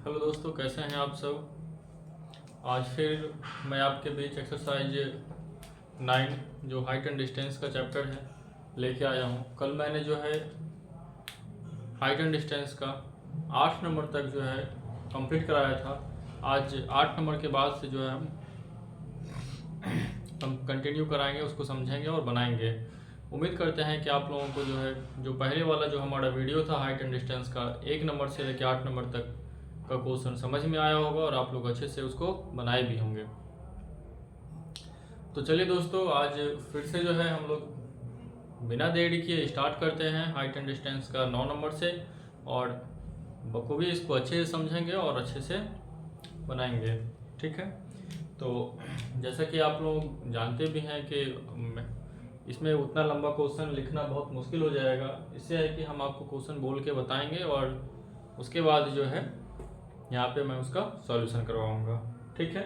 Hello दोस्तों, कैसे हैं आप सब। आज फिर मैं आपके बीच एक्सरसाइज 9 जो हाइट एंड डिस्टेंस का चैप्टर है लेके आया हूँ। कल मैंने जो है हाइट एंड डिस्टेंस का 8 नंबर तक जो है कंप्लीट कराया था। आज 8 नंबर के बाद से जो है हम कंटिन्यू कराएंगे, उसको समझेंगे और बनाएंगे। उम्मीद करते हैं कि आप लोगों को जो है जो पहले वाला जो हमारा वीडियो था हाइट एंड डिस्टेंस का 1 नंबर से लेकर 8 नंबर तक का क्वेश्चन समझ में आया होगा और आप लोग अच्छे से उसको बनाए भी होंगे। तो चलिए दोस्तों, आज फिर से जो है हम लोग बिना देरी किए स्टार्ट करते हैं हाइट एंड डिस्टेंस का 9 नंबर से, और बखूबी इसको अच्छे से समझेंगे और अच्छे से बनाएंगे। ठीक है, तो जैसा कि आप लोग जानते भी हैं कि इसमें उतना लंबा क्वेश्चन लिखना बहुत मुश्किल हो जाएगा। इससे है कि हम आपको क्वेश्चन बोल के बताएंगे और उसके बाद जो है यहाँ पे मैं उसका सॉल्यूशन करवाऊंगा। ठीक है,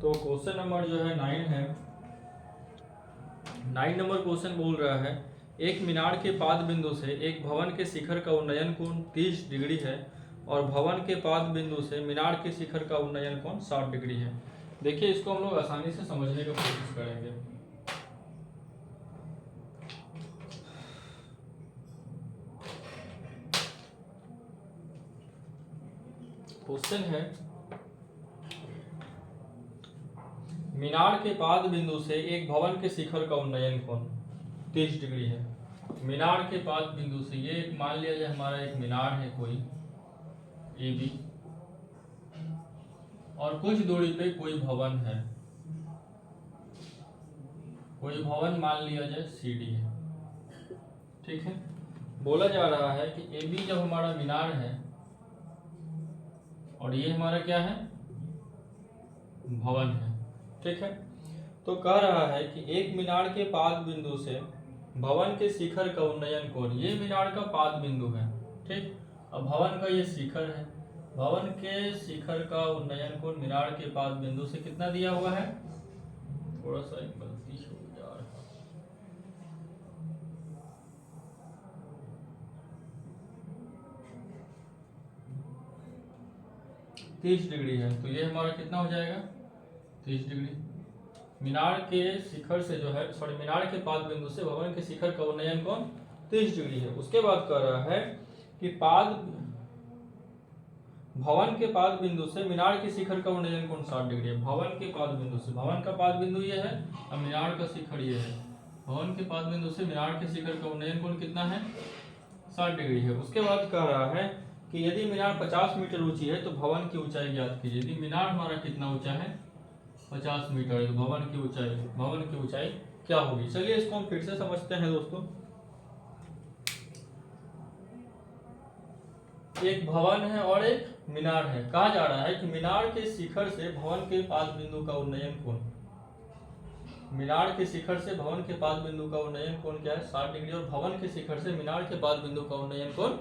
तो क्वेश्चन नंबर जो है 9 है। 9 नंबर क्वेश्चन बोल रहा है, एक मीनार के पाद बिंदु से एक भवन के शिखर का उन्नयन कोण 30 डिग्री है और भवन के पाद बिंदु से मीनार के शिखर का उन्नयन कोण 60 डिग्री है। देखिए, इसको हम लोग आसानी से समझने की कोशिश करेंगे। क्वेश्चन है, मीनार के पाद बिंदु से एक भवन के शिखर का उन्नयन कोण 30 डिग्री है। मीनार के पाद बिंदु से ये एक मान लिया जाए हमारा एक मीनार है कोई ए बी, और कुछ दूरी पे कोई भवन है, कोई भवन मान लिया जाए सी डी है। ठीक है, बोला जा रहा है कि ए बी जब हमारा मीनार है और ये हमारा क्या है, भवन है। ठीक है, तो कह रहा है कि एक मीनार के पाद बिंदु से भवन के शिखर का उन्नयन कोण, ये मीनार का पाद बिंदु है। ठीक, अब भवन का ये शिखर है, भवन के शिखर का उन्नयन कोण मीनार के पाद बिंदु से कितना दिया हुआ है, थोड़ा सा गलती हो जा रहा है, 30 डिग्री है। तो ये हमारा कितना हो जाएगा, 30 डिग्री। मीनार के शिखर से जो है, सॉरी, मीनार के पाद बिंदु से भवन के शिखर का उन्नयन कोण 30 डिग्री है। उसके बाद कह रहा है कि भवन के पाद बिंदु से मीनार के शिखर का उन्नयन कोण 60 डिग्री है। भवन के पाद बिंदु से, भवन का पाद बिंदु ये है और मीनार का शिखर ये है। भवन के पाद बिंदु से मीनार के शिखर का उन्नयन कोण कितना है, 60 डिग्री है। उसके बाद कह रहा है कि यदि मीनार 50 मीटर ऊंची है तो भवन की ऊंचाई ज्ञात कीजिए। यदि मीनार हमारा कितना ऊंचा है, 50 मीटर, तो भवन की ऊंचाई क्या होगी। चलिए इसको हम फिर से समझते हैं दोस्तों। एक भवन है और एक मीनार है। कहा जा रहा है कि मीनार के शिखर से भवन के पाद बिंदु का उन्नयन कोण, मीनार के शिखर से भवन के पाद बिंदु का उन्नयन कोण क्या है, 60 डिग्री, और भवन के शिखर से मीनार के पाद बिंदु का उन्नयन कोण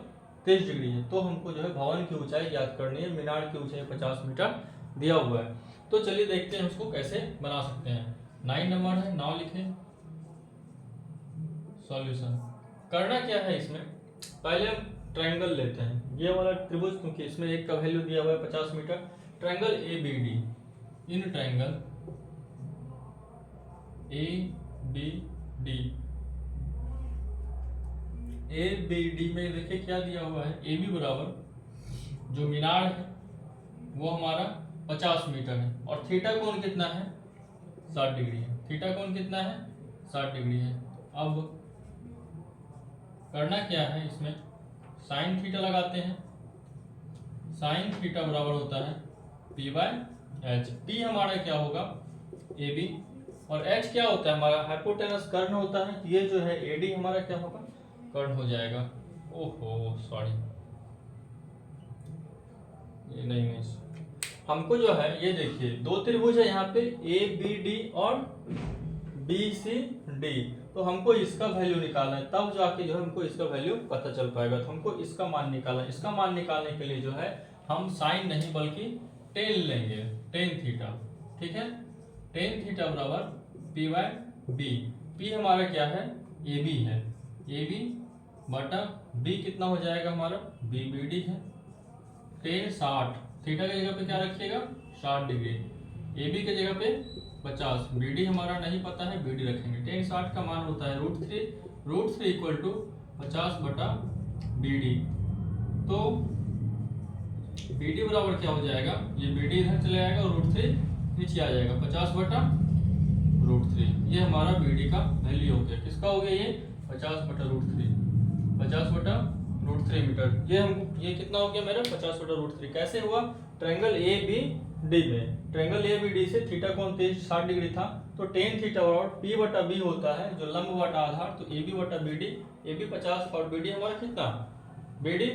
30 डिग्री है। तो हमको जो है भवन की ऊंचाई ज्ञात करनी है। मीनार की ऊंचाई 50 मीटर दिया हुआ है। तो चलिए देखते हैं उसको कैसे बना सकते हैं। 9 नंबर है, 9 लिखें, सॉल्यूशन। करना क्या है, इसमें पहले हम ट्रायंगल लेते हैं, ये वाला त्रिभुज, क्योंकि इसमें एक का वैल्यू दिया हुआ है 50 metre. Triangle A B D, in triangle A B D, A B D में देखिए क्या दिया हुआ है, ए बी बराबर जो मीनार है वो हमारा 50 मीटर है और थीटा कोण कितना है, 60 डिग्री है। थीटा कोण कितना है, 60 डिग्री है। अब करना क्या है, इसमें साइन थीटा लगाते हैं। साइन थीटा बराबर होता है पी बाय एच। पी हमारा क्या होगा, ए बी, और एच क्या होता है हमारा, हाइपोटेनस कर्ण होता है। ये जो है ए डी हमारा क्या होगा, कर्ण हो जाएगा। ओहो सॉरी, ये नहीं, हमको जो है ये देखिए दो त्रिभुज है यहाँ पे, ए बी डी और बी सी डी। तो हमको इसका वैल्यू निकालना है, तब जाके जो है हमको इसका वैल्यू पता चल पाएगा। तो हमको इसका मान निकालना है। इसका मान निकालने के लिए जो है हम साइन नहीं बल्कि टेन लेंगे, टेन थीटा। ठीक है, टेन थीटा बराबर पी बाय बी। पी हमारा क्या है, ए बी है, ए बी बटा बी कितना हो जाएगा हमारा, बी बी डी है। टेन 60, थीटा की जगह पे क्या रखिएगा 60 डिग्री, ए बी की जगह पे 50, बी डी हमारा नहीं पता है, बी डी रखेंगे। टेन 60 का मान होता है √3 इक्वल टू 50 बटा बी डी। तो बी डी बराबर क्या हो जाएगा, ये बी डी इधर चले जाएगा और √3 नीचे आ जाएगा, 50 बटा √3। ये हमारा बी डी का वैल्यू हो गया। किसका हो गया ये 50 बटा √3, 50 बटा √3 मीटर। ये कितना हो गया मेरा 50 बटा √3। कैसे हुआ, ट्रायंगल ए बी डी में, ट्रायंगल ए बी डी से थीटा कोण 60 डिग्री था, तो टेन थीटा बराबर पी बटा बी होता है जो लंब बटा आधार, तो ए बी बटा बी डी, ए बी 50 और बी डी हमारा कितना, बी डी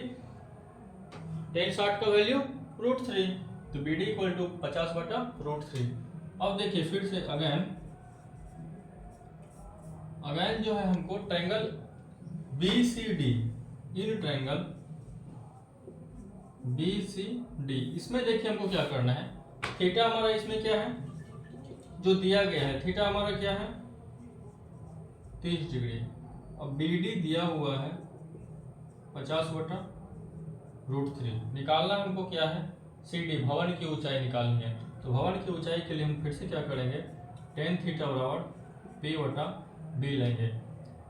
टेन 60 का वैल्यू √3, तो बी डी इक्वल टू 50 बटा √3। अब देखिए फिर से अगेन जो है हमको triangle B C D, in triangle B C D, इसमें देखिए हमको क्या करना है, थीटा हमारा इसमें क्या है जो दिया गया है, थीटा हमारा क्या है 30 डिग्री, अब बी डी दिया हुआ है 50 बटा √3। निकालना हमको क्या है सी डी, भवन की ऊंचाई निकालनी है। तो भवन की ऊंचाई के लिए हम फिर से क्या करेंगे, टेन थीटा बराबर पी बटा बी लेंगे।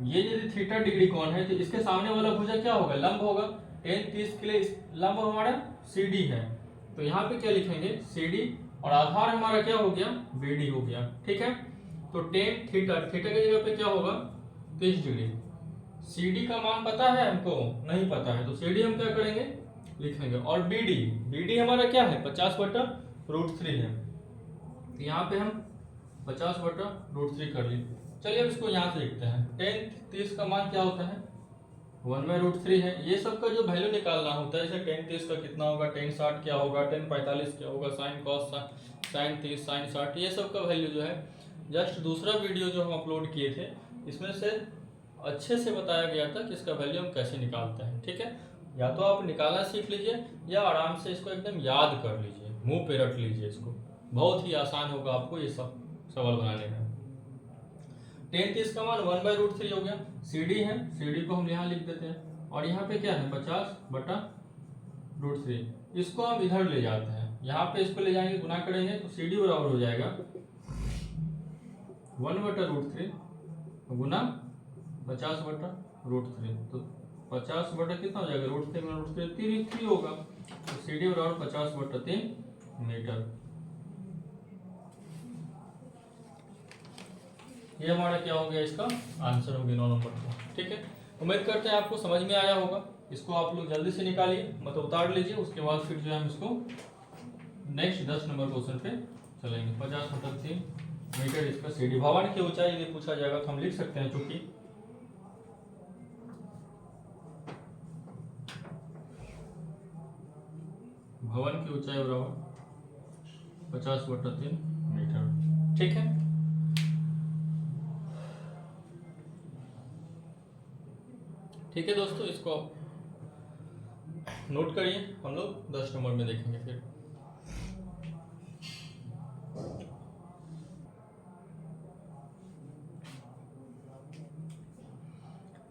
ये यदि थीटा डिग्री कोण है तो इसके सामने वाला भुजा क्या होगा, लंब होगा। टेन 30 के लिए लंब हमारा सी डी है, तो यहाँ पे क्या लिखेंगे सी डी, और आधार हमारा क्या हो गया बी डी हो गया। ठीक है, तो टेन थीटा की जगह पे क्या होगा 30 डिग्री। सी डी का मान पता है हमको, नहीं पता है, तो सी डी हम क्या करेंगे लिखेंगे, और बी डी हमारा क्या है 50 बटा √3 है, तो यहाँ पे हम 50 बटा √3 कर लिए। चलिए अब इसको यहाँ से लिखते हैं, टेन 30 का मान क्या होता है 1/√3 है। ये सब का जो वैल्यू निकालना होता है, जैसे टेन 30 का कितना होगा, टेन 60 क्या होगा, टेन 45 क्या होगा, साइन कॉस साइन 30 साइन 60, ये सब का वैल्यू जो है जस्ट दूसरा वीडियो जो हम अपलोड किए थे इसमें से अच्छे से बताया गया था कि इसका वैल्यू हम कैसे निकालते हैं। ठीक है, या तो आप निकालना सीख लीजिए या आराम से इसको एकदम याद कर लीजिए, मुंह पे रख लीजिए इसको, बहुत ही आसान होगा आपको ये सब सवाल बनाने में। टेन 30 का मान 1/√3 हो गया, सी डी है, सी डी को हम यहाँ लिख देते हैं, और यहाँ पे क्या है 50 बटा √3। इसको हम इधर ले जाते हैं, यहाँ पे इसको ले जाएंगे गुना करेंगे तो सी डी बराबर हो जाएगा 1/√3 गुना 50 बटा √3, तो 50 बटा कितना हो जाएगा √3 में √3 3 होगा, तो सी डी बराबर 50 बटा 3 मीटर। ये हमारा क्या हो गया, इसका आंसर हो गया 9 नंबर का। ठीक है, उम्मीद करते हैं आपको समझ में आया होगा। इसको आप लोग जल्दी से निकालिए, मतलब उतार लीजिए, उसके बाद फिर जो है हम इसको नेक्स्ट 10 नंबर क्वेश्चन पे चलेंगे। 50 बटा 3 मीटर इसका सी डी। भवन की ऊंचाई यदि पूछा जाएगा तो हम लिख सकते हैं, चूंकि भवन की ऊंचाई बराबर 50 बटा 3 मीटर। ठीक है, ठीक है दोस्तों, इसको नोट करिए, हम लोग 10 नंबर में देखेंगे फिर।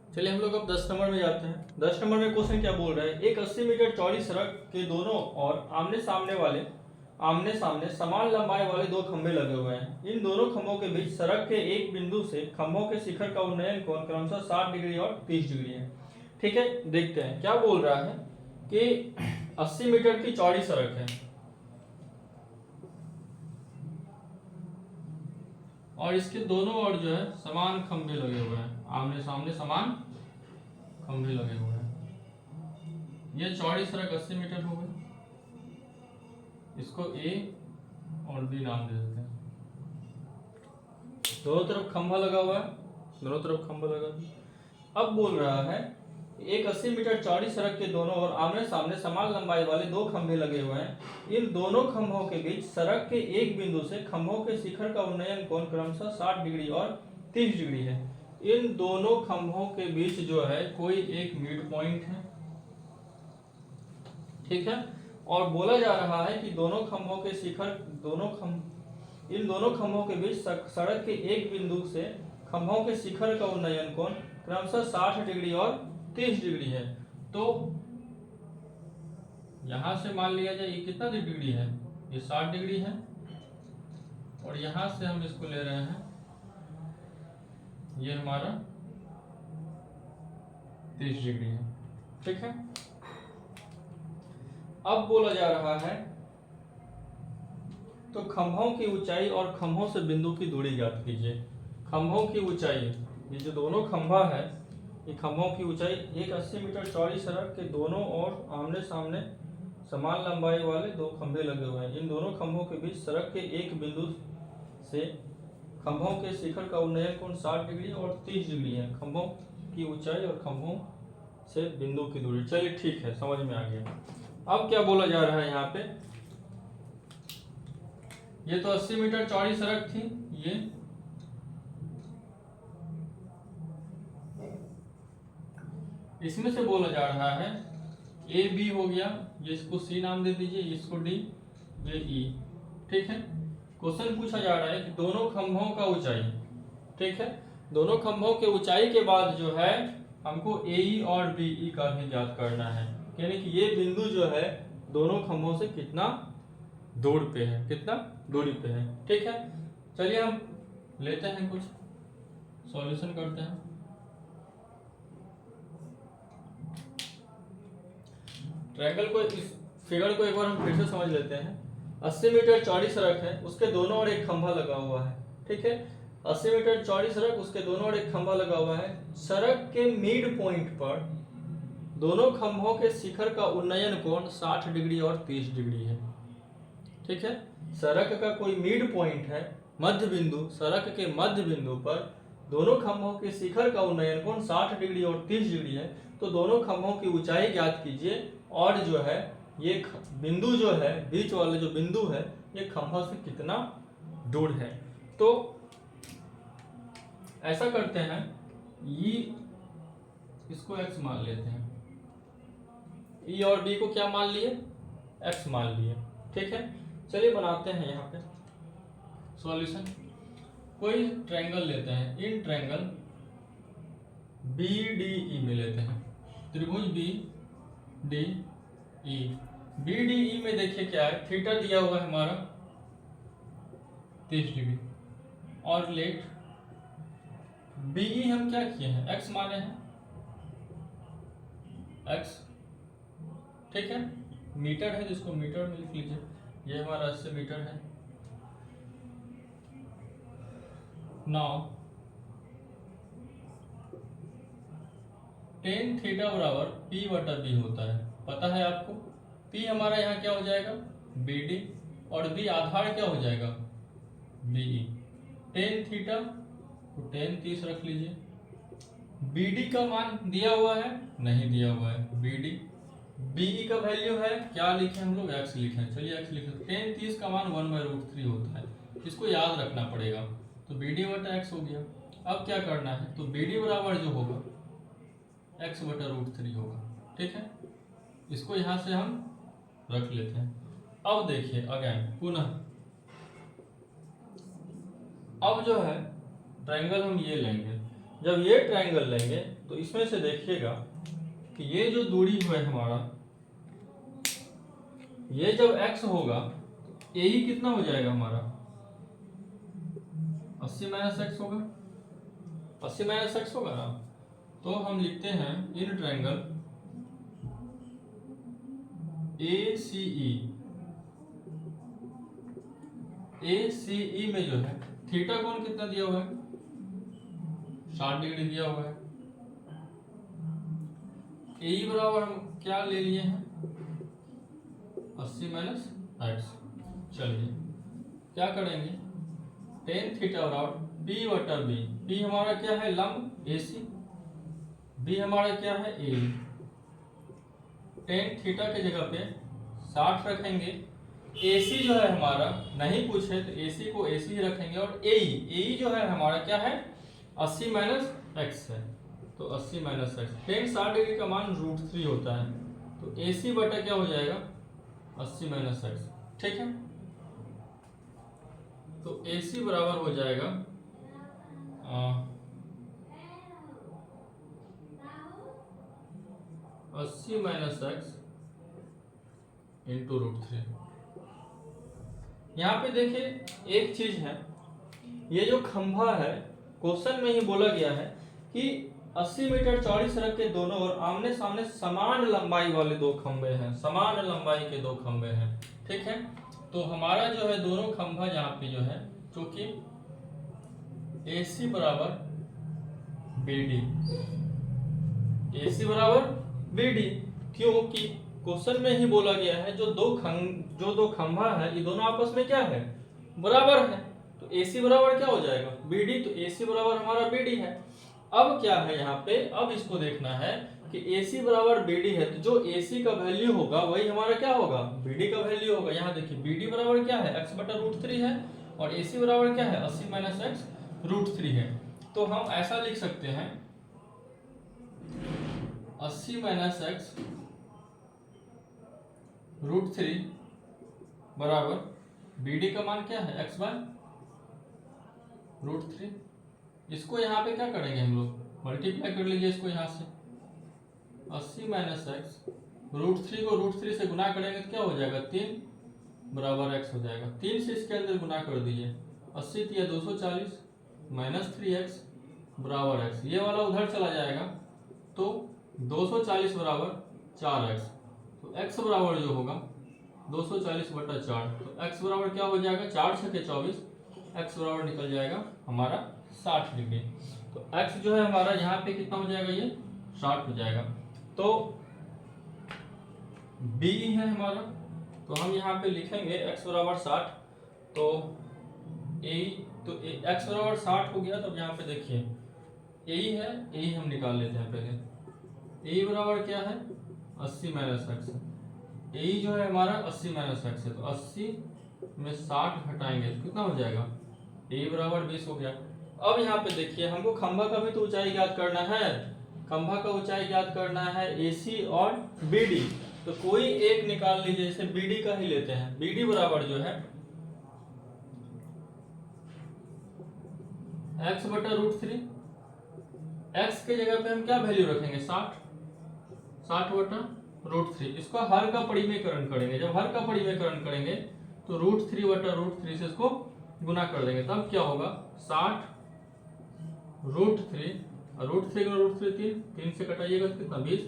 चलिए हम लोग अब 10 नंबर में जाते हैं। 10 नंबर में क्वेश्चन क्या बोल रहा है, एक 80 मीटर चौड़ी सड़क के दोनों और आमने सामने समान लंबाई वाले दो खंभे लगे हुए हैं। इन दोनों खंभों के बीच सड़क के एक बिंदु से खंभों के शिखर का उन्नयन कोण क्रमशः 60 डिग्री और 30 डिग्री है। ठीक है, देखते हैं क्या बोल रहा है कि 80 मीटर की चौड़ी सड़क है और इसके दोनों ओर जो है समान खंभे लगे हुए हैं, आमने सामने समान खंभे लगे हुए हैं। ये चौड़ी सड़क 80 मीटर हो गई, इसको ए और बी नाम दे देते हैं। दोनों तरफ खंभा लगा हुआ है, दोनों तरफ खंभा लगा हुआ है। अब बोल रहा है एक 80 मीटर चौड़ी सड़क के दोनों ओर आमने सामने समान लंबाई वाले दो खंभे लगे हुए हैं। इन दोनों खंभों के बीच सड़क के एक बिंदु से खंभों के शिखर का उन्नयन कोण क्रमशः 60 डिग्री और 30 डिग्री है। इन दोनों खंभों के बीच जो है कोई एक मिड पॉइंट है। ठीक है, और बोला जा रहा है कि इन दोनों खंभों के बीच सड़क के एक बिंदु से खंभों के शिखर का उन्नयन कोण क्रमशः 60 डिग्री और 30 डिग्री है। तो यहाँ से मान लिया जाए ये कितना डिग्री है, ये 60 डिग्री है, और यहाँ से हम इसको ले रहे हैं, ये हमारा 30 डिग्री है। ठीक है, अब बोला जा रहा है तो खंभों की ऊंचाई और खंभों से बिंदु की दूरी ज्ञात कीजिए। खंभों की ऊंचाई, ये जो दोनों खंभा है, ये खंभों की ऊंचाई, एक 80 मीटर चौड़ी सड़क के दोनों ओर आमने सामने समान लंबाई वाले दो खंभे लगे हुए हैं। इन दोनों खंभों के बीच सड़क के एक बिंदु से खंभों के शिखर का उन्नयन कोण 60 डिग्री और 30 डिग्री है। खंभों की ऊंचाई और खंभों से बिंदु की दूरी। चलिए ठीक है, समझ में आ गया। अब क्या बोला जा रहा है यहाँ पे, ये तो 80 मीटर चौड़ी सड़क थी, ये इसमें से बोला जा रहा है ए बी हो गया, ये इसको सी नाम दे दीजिए, इसको डी, ये ई। ठीक है, क्वेश्चन पूछा जा रहा है कि दोनों खंभों का ऊंचाई, ठीक है, दोनों खंभों के ऊंचाई के बाद जो है हमको ए ई और बी ई का भी ज्ञात करना है, यानी कि ये बिंदु जो है दोनों खंभों से कितना दूर पे है, कितना दूरी पे है। ठीक है, चलिए हम लेते हैं कुछ सॉल्यूशन करते हैं। ट्रायंगल को, इस फिगर को एक बार हम फिर से समझ लेते हैं। 80 मीटर चौड़ी सड़क है, उसके दोनों ओर एक खंभा लगा हुआ है। ठीक है, 80 मीटर चौड़ी सड़क, उसके दोनों ओर एक खंभा लगा हुआ है। सड़क के मिड पॉइंट पर दोनों खंभों के शिखर का उन्नयन कोण 60 डिग्री और 30 डिग्री है। ठीक है, सड़क का कोई मिड पॉइंट है, मध्य बिंदु, सड़क के मध्य बिंदु पर दोनों खंभों के शिखर का उन्नयन कोण 60 डिग्री और 30 डिग्री है। तो दोनों खंभों की ऊंचाई ज्ञात कीजिए, और जो है ये बिंदु जो है, बीच वाले जो बिंदु है, ये खंभा से कितना दूर है। तो ऐसा करते हैं, ये इसको x मान लेते हैं, ई और बी को क्या मान लिए, x मान लिए। ठीक है, चलिए बनाते हैं यहाँ पे सॉल्यूशन। कोई ट्रायंगल लेते हैं, in triangle B D E में लेते हैं, त्रिभुज B D E. B D E में देखिए क्या है, थीटा दिया हुआ है हमारा 30 डिग्री, और लेट बीई हम क्या किए हैं, x माने हैं, x। ठीक है, मीटर है जिसको मीटर में लिख लीजिए, ये हमारा 80 मीटर है। नाउ टेन थीटा बराबर पी बटा बी होता है, पता है आपको। पी हमारा यहाँ क्या हो जाएगा, बी डी, और बी आधार क्या हो जाएगा, बीई। टेन थीटा तो टेन 30 रख लीजिए। बी डी का मान दिया हुआ है, नहीं दिया हुआ है, बी डी। बीई का वैल्यू है, क्या लिखे हम लोग, एक्स लिखे। चलिए एक्स लिखे, टेन 30 का मान 1/√3 होता है, इसको याद रखना पड़ेगा। तो बी डी बटा एक्स हो गया। अब क्या करना है, तो बी डी बराबर जो होगा x बटा √3 होगा। ठीक है, इसको यहां से हम रख लेते हैं। अब देखिए अगेन पुनः, अब जो है ट्रायंगल हम ये लेंगे, जब ये ट्रायंगल लेंगे तो इसमें से देखिएगा कि ये जो दूरी है हमारा, ये जब x होगा तो ए कितना हो जाएगा हमारा, 80 माइनस एक्स होगा, 80 माइनस एक्स होगा ना। तो हम लिखते हैं इन ट्रायंगल ACE, ACE में जो है थीटा कोण कितना दिया हुआ है, 60 डिग्री दिया हुआ है। AE बराबर हम क्या ले लिए हैं, 80 माइनस एक्स। चलिए क्या करेंगे, टेन थीटा बराबर P बटा B। P हमारा क्या है, लंब AC, B हमारा क्या है, A। टेन थीटा के जगह पे 60 रखेंगे। AC जो है हमारा नहीं पूछे तो AC को AC ही रखेंगे, और AE जो है हमारा क्या है, 80 माइनस एक्स है। तो 80 माइनस एक्स, टेन 60 डिग्री का मान √3 होता है, तो AC बटा क्या हो जाएगा, 80 माइनस एक्स। ठीक है, तो AC बराबर हो जाएगा 80 माइनस एक्स इंटू √3। यहाँ पे देखिए एक चीज है, ये जो खंभा है क्वेश्चन में ही बोला गया है कि 80 मीटर चौड़ी सड़क के दोनों ओर आमने सामने समान लंबाई वाले दो खंभे हैं, समान लंबाई के दो खंभे हैं, ठीक है। तो हमारा जो है दोनों खंभा यहाँ पे जो है चूंकि AC बराबर BD, AC बराबर BD, क्योंकि क्वेश्चन में ही बोला गया है जो दो खंभा है ये दोनों आपस में क्या है, बराबर है। तो AC बराबर क्या हो जाएगा, BD, तो AC बराबर हमारा BD है। अब क्या है यहाँ पे, अब इसको देखना है कि AC बराबर BD है, तो जो AC का वैल्यू होगा वही हमारा क्या होगा, BD का वैल्यू होगा। यहाँ देखिए BD बराबर क्या है, x बटा √3 है, और AC बराबर क्या है, 80 माइनस x √3 है। तो हम ऐसा लिख सकते हैं 80 माइनस x √3 बराबर BD का मान क्या है, x बाय √3। इसको यहाँ पे क्या करेंगे हम लोग, मल्टीप्लाई कर लीजिए इसको यहाँ से, 80 माइनस x √3 को √3 से गुना करेंगे तो क्या हो जाएगा, 3 बराबर x हो जाएगा। 3 से इसके अंदर गुना कर दीजिए, 80 या 240 माइनस 3x बराबर x, ये वाला उधर चला जाएगा तो 240 बराबर 4x, तो x बराबर जो होगा 240 बटा 4, तो x बराबर क्या हो जाएगा, 4 छके 24, x बराबर निकल जाएगा हमारा 60 डिग्री। तो x जो है हमारा यहाँ पे कितना हो जाएगा, ये 60 हो जाएगा। तो B है हमारा, तो हम यहाँ पे लिखेंगे x बराबर 60, तो x बराबर 60 हो गया। तब यहाँ पे देखिए A है, A हम निकाल लेते हैं पहले। A बराबर क्या है, 80 माइनस x, A जो है हमारा 80 माइनस x है, तो 80 में 60 घटाएंगे तो कितना हो जाएगा, A बराबर 20 हो गया। अब यहाँ पे देखिए हमको खंभा का भी तो ऊंचाई ज्ञात करना है, खंभा का ऊंचाई ज्ञात करना है AC और BD, तो कोई एक निकाल लीजिए, जैसे BD का ही लेते हैं। BD बराबर जो है x बटा √3, x के जगह पे हम क्या वैल्यू रखेंगे, 60 बटा √3। इसका हर का परिमेयकरण करेंगे, जब हर का परिमेयकरण करेंगे तो √3 बटा √3 से इसको गुना कर देंगे, तब क्या होगा, 60 √3, और √3 का √3 3 से कटाइएगा तो कितना, 20।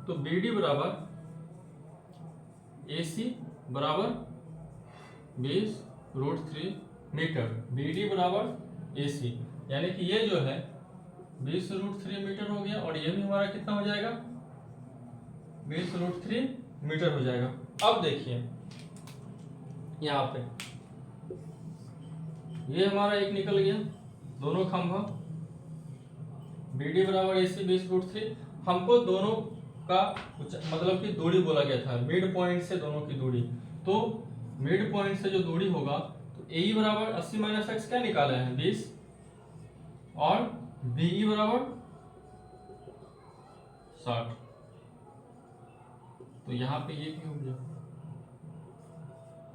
तो BD बराबर AC बराबर 20 √3 मीटर, BD बराबर AC, यानी कि ये जो है 20 √3 मीटर हो गया, और ये भी हमारा कितना हो जाएगा, 20 √3 मीटर हो जाएगा। अब देखिए यहाँ पे ये हमारा एक निकल गया, दोनों खंभा BD बराबर AC 20 √3। हमको दोनों का मतलब कि दूरी बोला गया था, मिड पॉइंट से दोनों की दूरी, तो मिड पॉइंट से जो दूरी होगा तो AE बराबर 80 माइनस x क्या निकाला है, 20, और BE बराबर 60, तो यहाँ पे ये भी हो गया,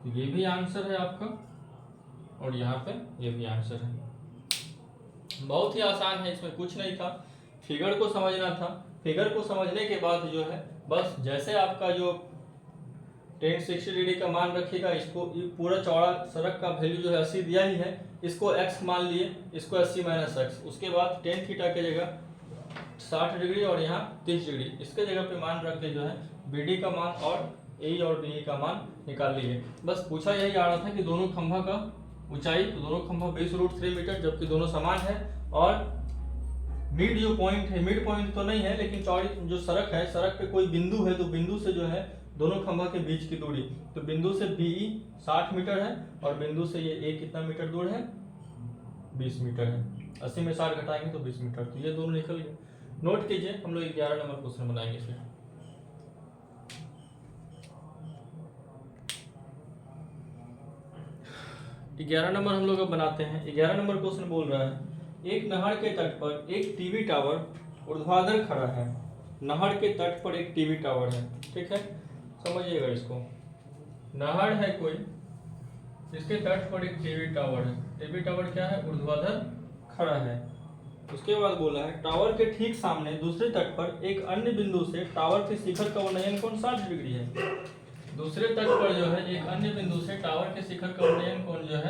तो ये भी आंसर है आपका, और यहाँ पे ये भी आंसर है। बहुत ही आसान है, इसमें कुछ नहीं था, फिगर को समझना था। फिगर को समझने के बाद जो है बस जैसे आपका जो 1060 डिग्री का मान रखिएगा, इसको पूरा चौड़ा सड़क का वैल्यू जो है 80 दिया ही है, इसको x मान लिए, इसको 80 माइनस x, उसके बाद tan थीटा के जगह 60 डिग्री और यहाँ 30 डिग्री, इसके जगह पे मान रख के जो है BD का मान और AE और BE का मान निकाल लिए। बस पूछा यही आ रहा था कि दोनों खंभा का ऊंचाई, तो दोनों खंभा 20 √3 मीटर, जबकि दोनों समान है, और मिड जो पॉइंट है, मिड पॉइंट तो नहीं है लेकिन चौड़ी जो सड़क है, सड़क पे कोई बिंदु है, तो बिंदु से जो है दोनों खंभा के बीच की दूरी, तो बिंदु से BE 60 मीटर है, और बिंदु से ये A कितना मीटर दूर है, 20 मीटर है। 80 में 60 घटाएंगे तो 20 मीटर, तो ये दोनों निकल गए। नोट कीजिए, हम लोग 11 नंबर क्वेश्चन बनाएंगे फिर। 11 नंबर हम लोग अब बनाते हैं। 11 नंबर क्वेश्चन बोल रहा है, एक नहर के तट पर एक टीवी टावर ऊर्ध्वाधर खड़ा है। नहर के तट पर एक टीवी टावर है, ठीक है, समझिएगा इसको। नहर है कोई, इसके तट पर एक टीवी टावर है। टीवी टावर क्या है, ऊर्ध्वाधर खड़ा है। उसके बाद बोला है टावर के ठीक सामने दूसरे तट पर एक अन्य बिंदु से टावर के शिखर का उन्नयन कोण 60 डिग्री है। दूसरे तट पर जो है एक अन्य बिंदु से टावर के शिखर का उन्नयन कोण जो है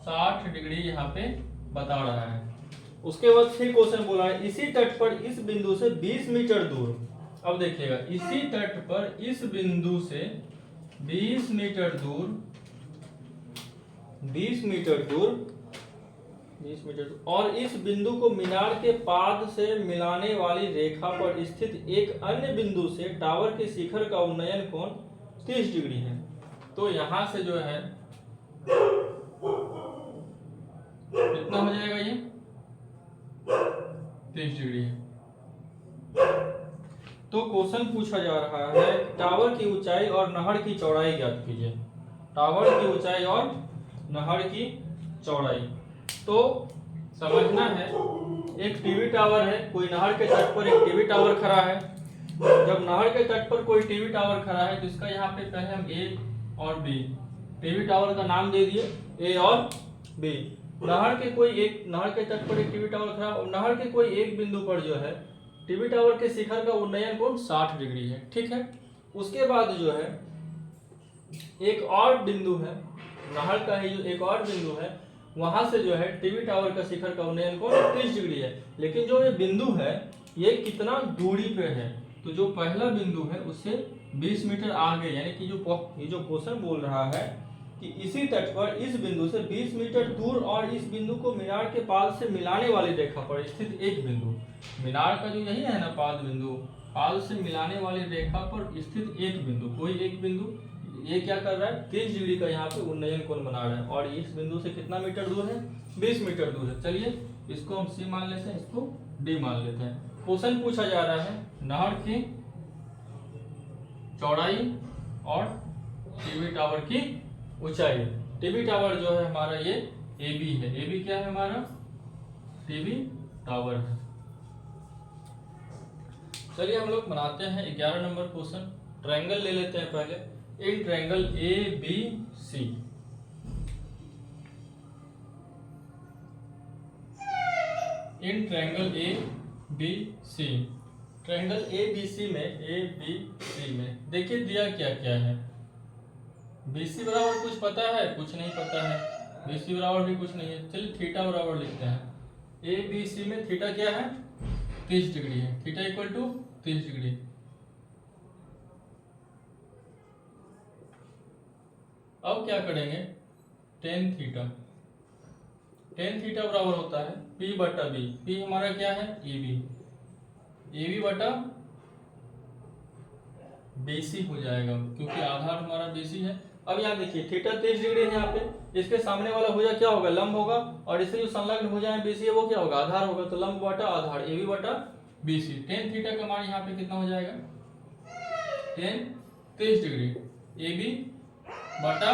60 डिग्री यहाँ पे बता रहा है। उसके बाद फिर क्वेश्चन बोला है इसी तट पर इस बिंदु से 20 मीटर दूर। अब देखिएगा इसी तट पर इस बिंदु से 20 मीटर दूर और इस बिंदु को मीनार के पाद से मिलाने वाली रेखा पर स्थित एक अन्य बिंदु से टावर के शिखर का उन्नयन कोण 30 डिग्री है। तो यहां से जो है कितना हो जाएगा, ये 30 डिग्री है। तो क्वेश्चन पूछा जा रहा है टावर की ऊंचाई और नहर की चौड़ाई ज्ञात कीजिए। टावर की ऊंचाई और नहर की चौड़ाई तो समझना है, एक टीवी टावर है, कोई नहर के तट पर एक टीवी टावर खड़ा है। जब नहर के तट पर कोई टीवी टावर खड़ा है तो इसका यहाँ पे पहले हम ए और बी, टीवी टावर का नाम दे दिए ए और बी। नहर के तट पर एक टीवी टावर खड़ा और नहर के कोई एक बिंदु पर जो है टीवी टावर के शिखर का उन्नयन कोण 60 डिग्री है, ठीक है। उसके बाद जो है एक और बिंदु है, नहर का ही जो एक और बिंदु है, वहां से जो है टीवी टावर का शिखर का उन्नयन कोण 30 डिग्री है। लेकिन जो ये बिंदु है ये कितना दूरी पे है, तो जो पहला बिंदु है उससे 20 मीटर आगे, यानी कि ये जो क्वेश्चन बोल रहा है कि इसी तट पर इस बिंदु से 20 मीटर दूर और इस बिंदु को मीनार के पाद से मिलाने वाली रेखा पर स्थित एक बिंदु, मीनार का जो यही है ना पाद बिंदु, पाद से मिलाने वाली रेखा पर स्थित एक बिंदु, कोई एक बिंदु ये क्या कर रहा है 30 डिग्री का यहाँ पे उन्नयन कोण बना रहा है और इस बिंदु से कितना मीटर दूर है 20 मीटर दूर है। चलिए इसको हम सी मान लेते हैं, इसको डी मान लेते हैं। क्वेश्चन पूछा जा रहा है नहर की चौड़ाई और टीवी टावर की ऊंचाई। टीवी टावर जो है हमारा ये ए बी है, ए बी क्या है हमारा टीवी टावर है। चलिए हम लोग बनाते हैं 11 नंबर क्वेश्चन। ट्रायंगल ले लेते हैं पहले, in triangle A B C, in triangle A B C, triangle A B C में देखिए दिया क्या क्या है। BC बराबर कुछ पता है, कुछ नहीं पता है, BC बराबर भी कुछ नहीं है। चलिए थीटा बराबर लिखते हैं। ए बी सी में थीटा क्या है 30 डिग्री है, थीटा इक्वल टू 30 डिग्री। अब क्या करेंगे टेन थीटा बराबर होता है P बटा B। P हमारा क्या है AB बटा BC हो जाएगा क्योंकि आधार हमारा BC है। अब यहाँ देखिए थीटा 30 डिग्री है, यहाँ पे इसके सामने वाला भुजा क्या होगा लंब होगा और इससे जो संलग्न भुजा है BC है वो क्या होगा आधार होगा, तो लंब बटा आधार AB बटा BC। टेन थीटा का मान यहाँ पे कितना हो जाएगा 30 डिग्री AB बटा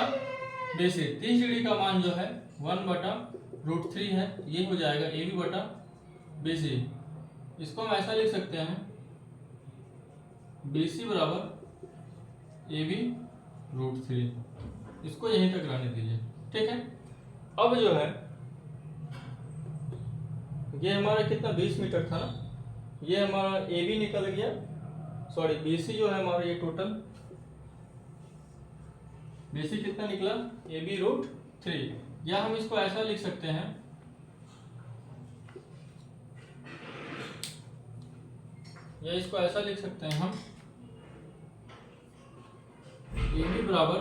BC। 30 डिग्री का मान जो है 1/√3 है, ये हो जाएगा AB बटा BC। इसको हम ऐसा लिख सकते हैं BC बराबर AB√3। इसको यहीं तक रहने दीजिए, ठीक है। अब जो है ये हमारा कितना 20 मीटर था ना, ये हमारा AB निकल गया, सॉरी BC जो है हमारा ये टोटल BC कितना निकला AB√3, या हम इसको ऐसा लिख सकते हैं हम AB बराबर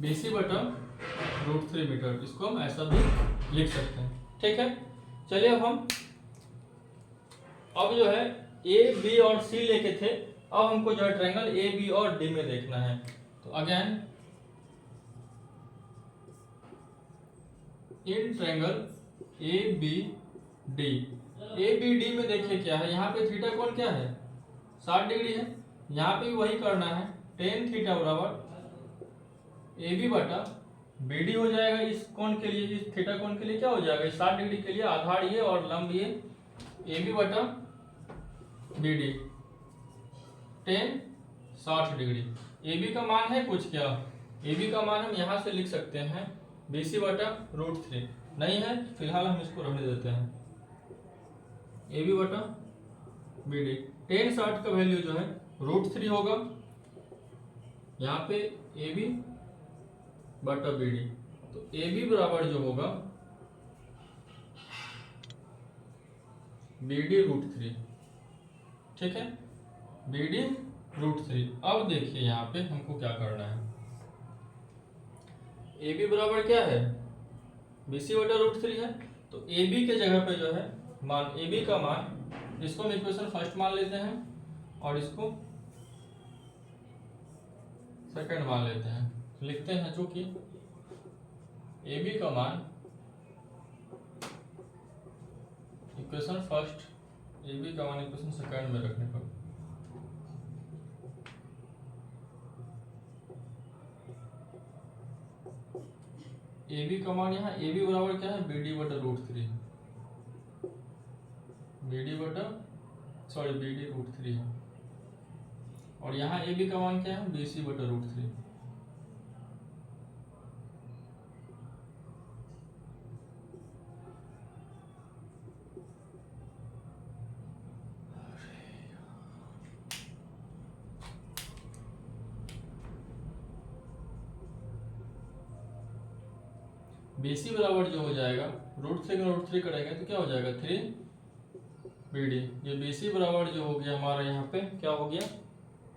BC बटा √3 मीटर, इसको हम ऐसा भी लिख सकते हैं, ठीक है। चलिए अब जो है ए बी और सी लेके थे, अब हमको जो है ट्रायंगल ए बी और डी में देखना है। तो again in triangle A B D में देखिए क्या है, यहाँ पे थीटा कोण क्या है 60 डिग्री है, यहाँ पे भी वही करना है। टेन थीटा बराबर ए बी बटा बी डी हो जाएगा। इस कोण के लिए, इस थीटा कोण के लिए क्या हो जाएगा 60 डिग्री के लिए आधार ये और लंब ये ए बी बटा B D, tan 60 degree. A B का मान है कुछ क्या, ए बी का मान हम यहाँ से लिख सकते हैं BC बटा √3, नहीं है फिलहाल हम इसको रहने देते हैं। ए बी बटा बी डी। टेन 60 का वैल्यू जो है √3 होगा यहाँ पे ए बी बटा बी डी। तो ए बी बराबर जो होगा बी डी √3, ठीक है, बी डी √3। अब देखिए यहाँ पे हमको क्या करना है, ए बी बराबर क्या है, बी सी बटा √3 है। तो ए बी के जगह पे जो है मान, ए बी का मान, इसको हम इक्वेशन फर्स्ट मान लेते हैं और इसको सेकंड मान लेते हैं। लिखते हैं चूंकि ए बी का मान इक्वेशन फर्स्ट, ए बी का मान इक्वेशन सेकंड में रखने पर ए बी का मान यहाँ, ए बी बराबर क्या है, बी डी बटा √3, बी डी √3 है। और यहाँ ए बी का मान क्या है, बी सी बटा √3। बी सी बराबर जो हो जाएगा √3 का √3 करेंगे तो क्या हो जाएगा 3 बी डी। ये बी सी बराबर जो हो गया हमारा यहाँ पे क्या हो गया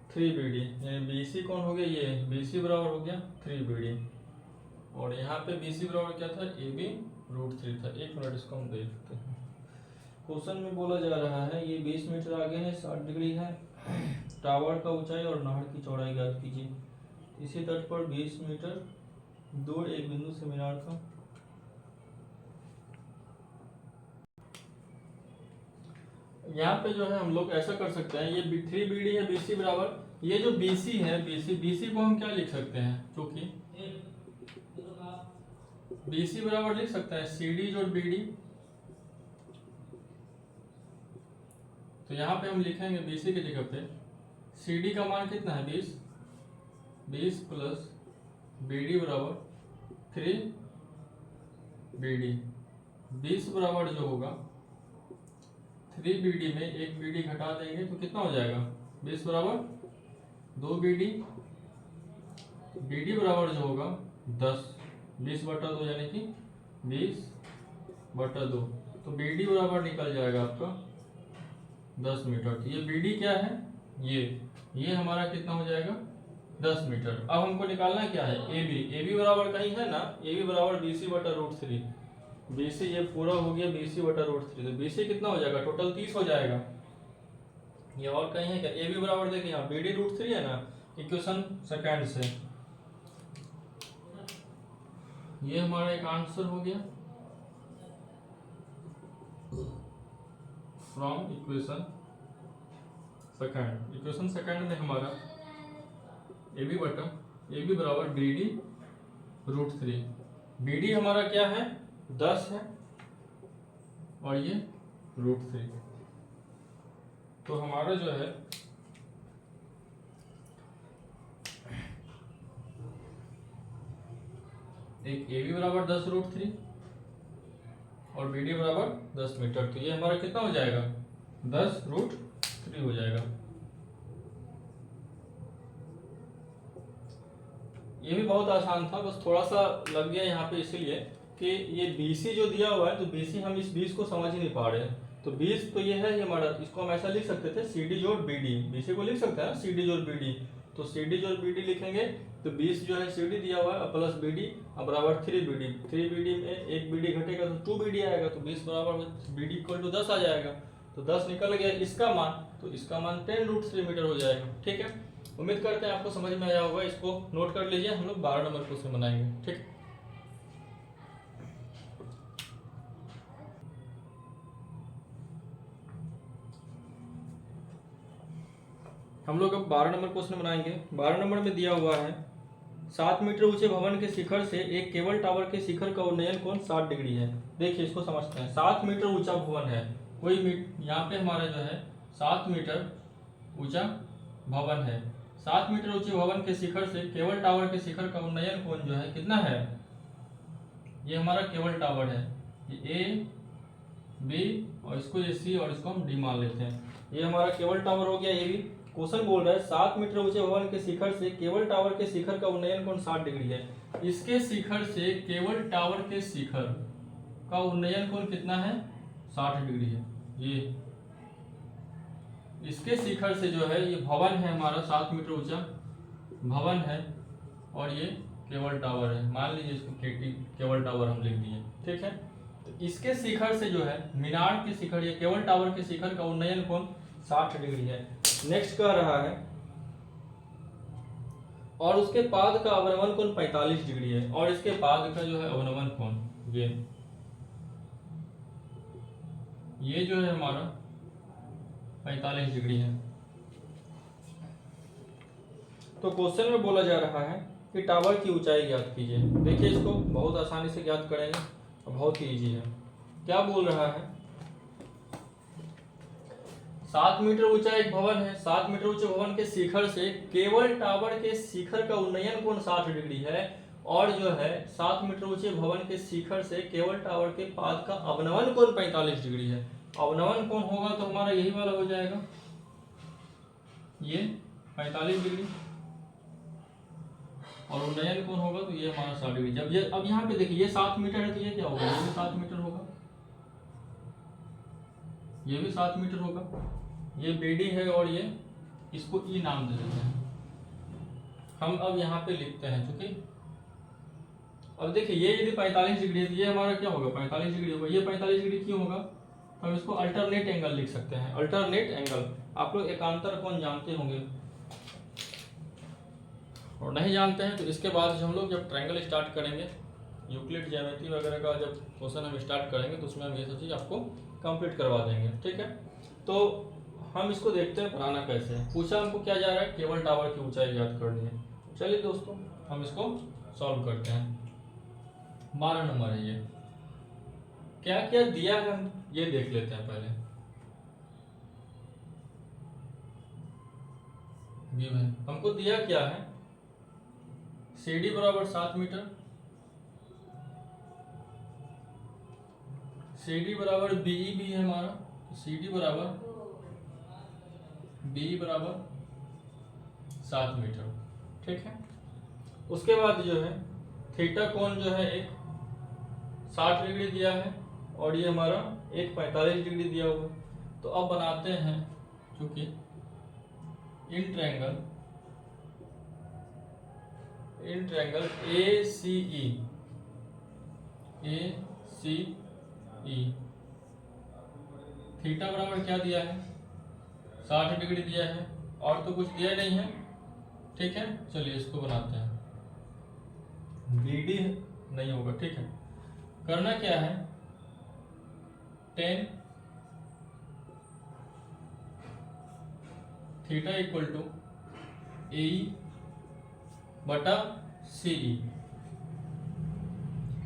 3 बी डी, यानी बी सी कौन हो गया, ये बी सी बराबर हो गया 3 बी डी। और यहाँ पे बी सी बराबर क्या था, ए बी √3 था। एक मिनट इसको हम देखते हैं। क्वेश्चन में बोला जा रहा है ये 20 मीटर आगे है, 60 डिग्री है, टावर का ऊंचाई और नहर की चौड़ाई ज्ञात कीजिए। इसी तट पर 20 मीटर दूर एक बिंदु से मीनार का यहाँ पे जो है हम लोग ऐसा कर सकते हैं, ये 3 बी डी है, बी सी बराबर, ये जो बी सी है, बी सी को हम क्या लिख सकते हैं, क्योंकि बी सी बराबर लिख सकते हैं सी डी जोड़ बी डी। तो यहाँ पे हम लिखेंगे बी सी की जगह पे सी डी का मान कितना है 20 प्लस बी डी बराबर 3 बी डी। 20 बराबर जो होगा 3 बी डी में एक बी डी घटा देंगे तो कितना हो जाएगा, 20 बराबर 2 बी डी। बी डी बराबर जो होगा 10, 20 बटा 2 यानी कि 20 बटा 2। तो बी डी बराबर निकल जाएगा आपका 10 मीटर। तो ये बी डी क्या है, ये हमारा कितना हो जाएगा 10 मीटर। अब हमको निकालना क्या है, ए बी बराबर कहीं है ना, ए बी बराबर बी सी बटा √3। बी सी ये पूरा हो गया बी सी बटा √3, तो बी सी कितना हो जाएगा, टोटल 30 हो जाएगा। ये और कहीं है क्या, ए बी बराबर देखिए यहाँ बी डी √3 है ना, इक्वेशन सेकंड से ये हमारा एक आंसर हो गया from equation second. Equation second में हमारा ए बी बराबर बी डी √3। बी डी हमारा क्या है 10 है और ये √3। तो हमारा जो है एक ए बी बराबर 10 √3 और बी डी बराबर 10 मीटर। तो ये हमारा कितना हो जाएगा 10 √3 हो जाएगा। ये भी बहुत आसान था, बस थोड़ा सा लग गया यहाँ पे इसीलिए कि ये BC जो दिया हुआ है, तो BC हम इस 20 को समझ ही नहीं पा रहे हैं। तो 20 तो ये है, ये हमारा, इसको हम ऐसा लिख सकते थे CD जोड़ BD। BC को लिख सकते हैं CD जोड़ BD, तो CD जोड़ BD लिखेंगे तो 20 जो है CD दिया हुआ है प्लस BD बराबर 3 BD। 3 BD में एक BD घटेगा तो 2 BD आएगा, तो 20 बराबर BD इक्वल टू 10 आ जाएगा। तो 10 निकल गया इसका मान, तो इसका मान 10 √3 मीटर हो जाएगा। ठीक है, उम्मीद करते हैं आपको समझ में आया होगा। इसको नोट कर लीजिए, हम लोग 12 नंबर क्वेश्चन बनाएंगे। ठीक, हम लोग अब 12 नंबर क्वेश्चन बनाएंगे। 12 नंबर में दिया हुआ है 7 मीटर ऊंचे भवन के शिखर से एक केबल टावर के शिखर का उन्नयन कोण 60 डिग्री है। देखिए इसको समझते हैं। 7 मीटर ऊंचा भवन है, कोई यहाँ पे हमारा जो है 7 मीटर ऊंचा भवन है। 7 मीटर ऊंचे भवन के शिखर से केबल टावर के शिखर का उन्नयन कोण जो है कितना है, ये हमारा केबल टावर है, ये A B और इसको ये C और इसको हम D मान लेते हैं। ये हमारा केबल टावर हो गया। ये भी क्वेश्चन बोल रहा है 7 मीटर ऊंचे भवन के शिखर से केबल टावर के शिखर का उन्नयन कोण 60 डिग्री है। इसके शिखर से केबल टावर के शिखर का उन्नयन कोण कितना है? 60 डिग्री है। ये इसके शिखर से जो है, ये भवन है हमारा 7 मीटर ऊंचा भवन है और ये केबल टावर है। मान लीजिए इसको केबल टावर हम लिख दिए, ठीक है। तो इसके शिखर से जो है मीनार के शिखर या केबल टावर के शिखर का उन्नयन कोण 60 डिग्री है। नेक्स्ट कह रहा है और उसके पाद का अवनमन कोण 45 डिग्री है। और इसके पाद का जो है अवनमन कोण ये जो है हमारा 45 डिग्री है। तो क्वेश्चन में बोला जा रहा है कि टावर की ऊंचाई ज्ञात कीजिए। देखिए इसको बहुत आसानी से ज्ञात करेंगे और बहुत ही इजी है। क्या बोल रहा है? 7 मीटर ऊंचा एक भवन है। 7 मीटर ऊंचे भवन के शिखर से केबल टावर के शिखर का उन्नयन कोण 60 डिग्री है। और जो है 7 मीटर ऊंचे भवन के शिखर से केबल टावर के पाद का अवनमन कोण 45 डिग्री है। अवनमन कोण होगा तो हमारा यही वाला हो जाएगा, ये 45 डिग्री। और उन्नयन कोण होगा तो ये हमारा 60 डिग्री। जब ये अब यहाँ पे देखिए ये 7 मीटर है तो ये क्या होगा? ये भी 7 मीटर होगा, ये भी 7 मीटर होगा। ये बीडी है और ये इसको ई नाम दे देते हैं हम। अब यहाँ पे लिखते हैं चूंकि अब देखिए ये यदि 45 डिग्री है तो ये हमारा क्या होगा? 45 डिग्री होगा। ये 45 डिग्री क्यों होगा? तो हम इसको अल्टरनेट एंगल लिख सकते हैं। अल्टरनेट एंगल, आप लोग एकांतर कोण जानते होंगे और नहीं जानते हैं तो इसके बाद हम लोग जब ट्रायंगल स्टार्ट करेंगे, यूक्लिड ज्यामिति वगैरह का जब क्वेश्चन हम स्टार्ट करेंगे तो उसमें हम ये सब चीज़ आपको कंप्लीट करवा देंगे, ठीक है। तो हम इसको देखते हैं बनाना कैसे है। पूछा हमको क्या जा रहा है? केबल टावर की ऊंचाई ज्ञात करनी है। चलिए दोस्तों हम इसको सॉल्व करते हैं। 12 नंबर है ये। क्या क्या दिया है हम ये देख लेते हैं पहले। गिवन हमको दिया क्या है? CD बराबर 7 मीटर, CD बराबर BE भी है हमारा, CD बराबर BE बराबर 7 मीटर, ठीक है। उसके बाद जो है थीटा कोण जो है एक 60 डिग्री दिया है और ये हमारा एक 45 डिग्री दिया हुआ है। तो अब बनाते हैं चूंकि इन ट्रायंगल ACE थीटा बराबर क्या दिया है? 60 डिग्री दिया है और तो कुछ दिया नहीं है, ठीक है। चलिए इसको बनाते हैं। BD नहीं होगा, ठीक है। करना क्या है? 10 थीटा इक्वल टू AE बटा CE।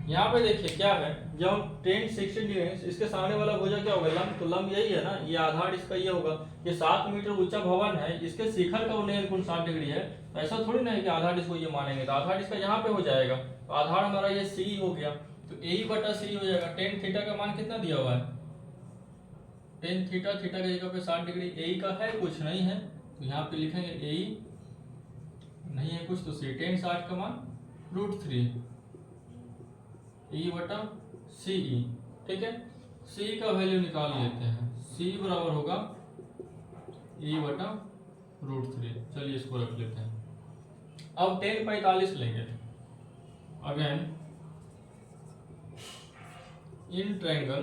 यहाँ पे देखिए क्या है, जब हम 10 60 डिग्री इसके सामने वाला भुजा क्या होगा? लंब। तो लंब यही है ना, ये आधार इसका ये होगा। ये 7 मीटर ऊंचा भवन है, इसके शिखर का उन्नयन कोण 60 डिग्री है। तो ऐसा थोड़ी ना है कि आधार इसको ये मानेंगे, तो आधार इसका यहाँ पे हो जाएगा। तो आधार हमारा ये CE हो गया, तो AE बटा CE हो जाएगा। 10 थीटा का मान कितना दिया हुआ है? 10 थीटा, थीटा की जगह पे 60 डिग्री। AE का है कुछ नहीं है तो यहाँ पे लिखेंगे AE नहीं है कुछ तो C। 10 60 का मान √3 E बटा CE, ठीक है। C का वैल्यू निकाल लेते हैं। C बराबर होगा E बटा √3। चलिए इसको रख लेते हैं। अब 10 45 लेंगे। अगेन इन ट्रायंगल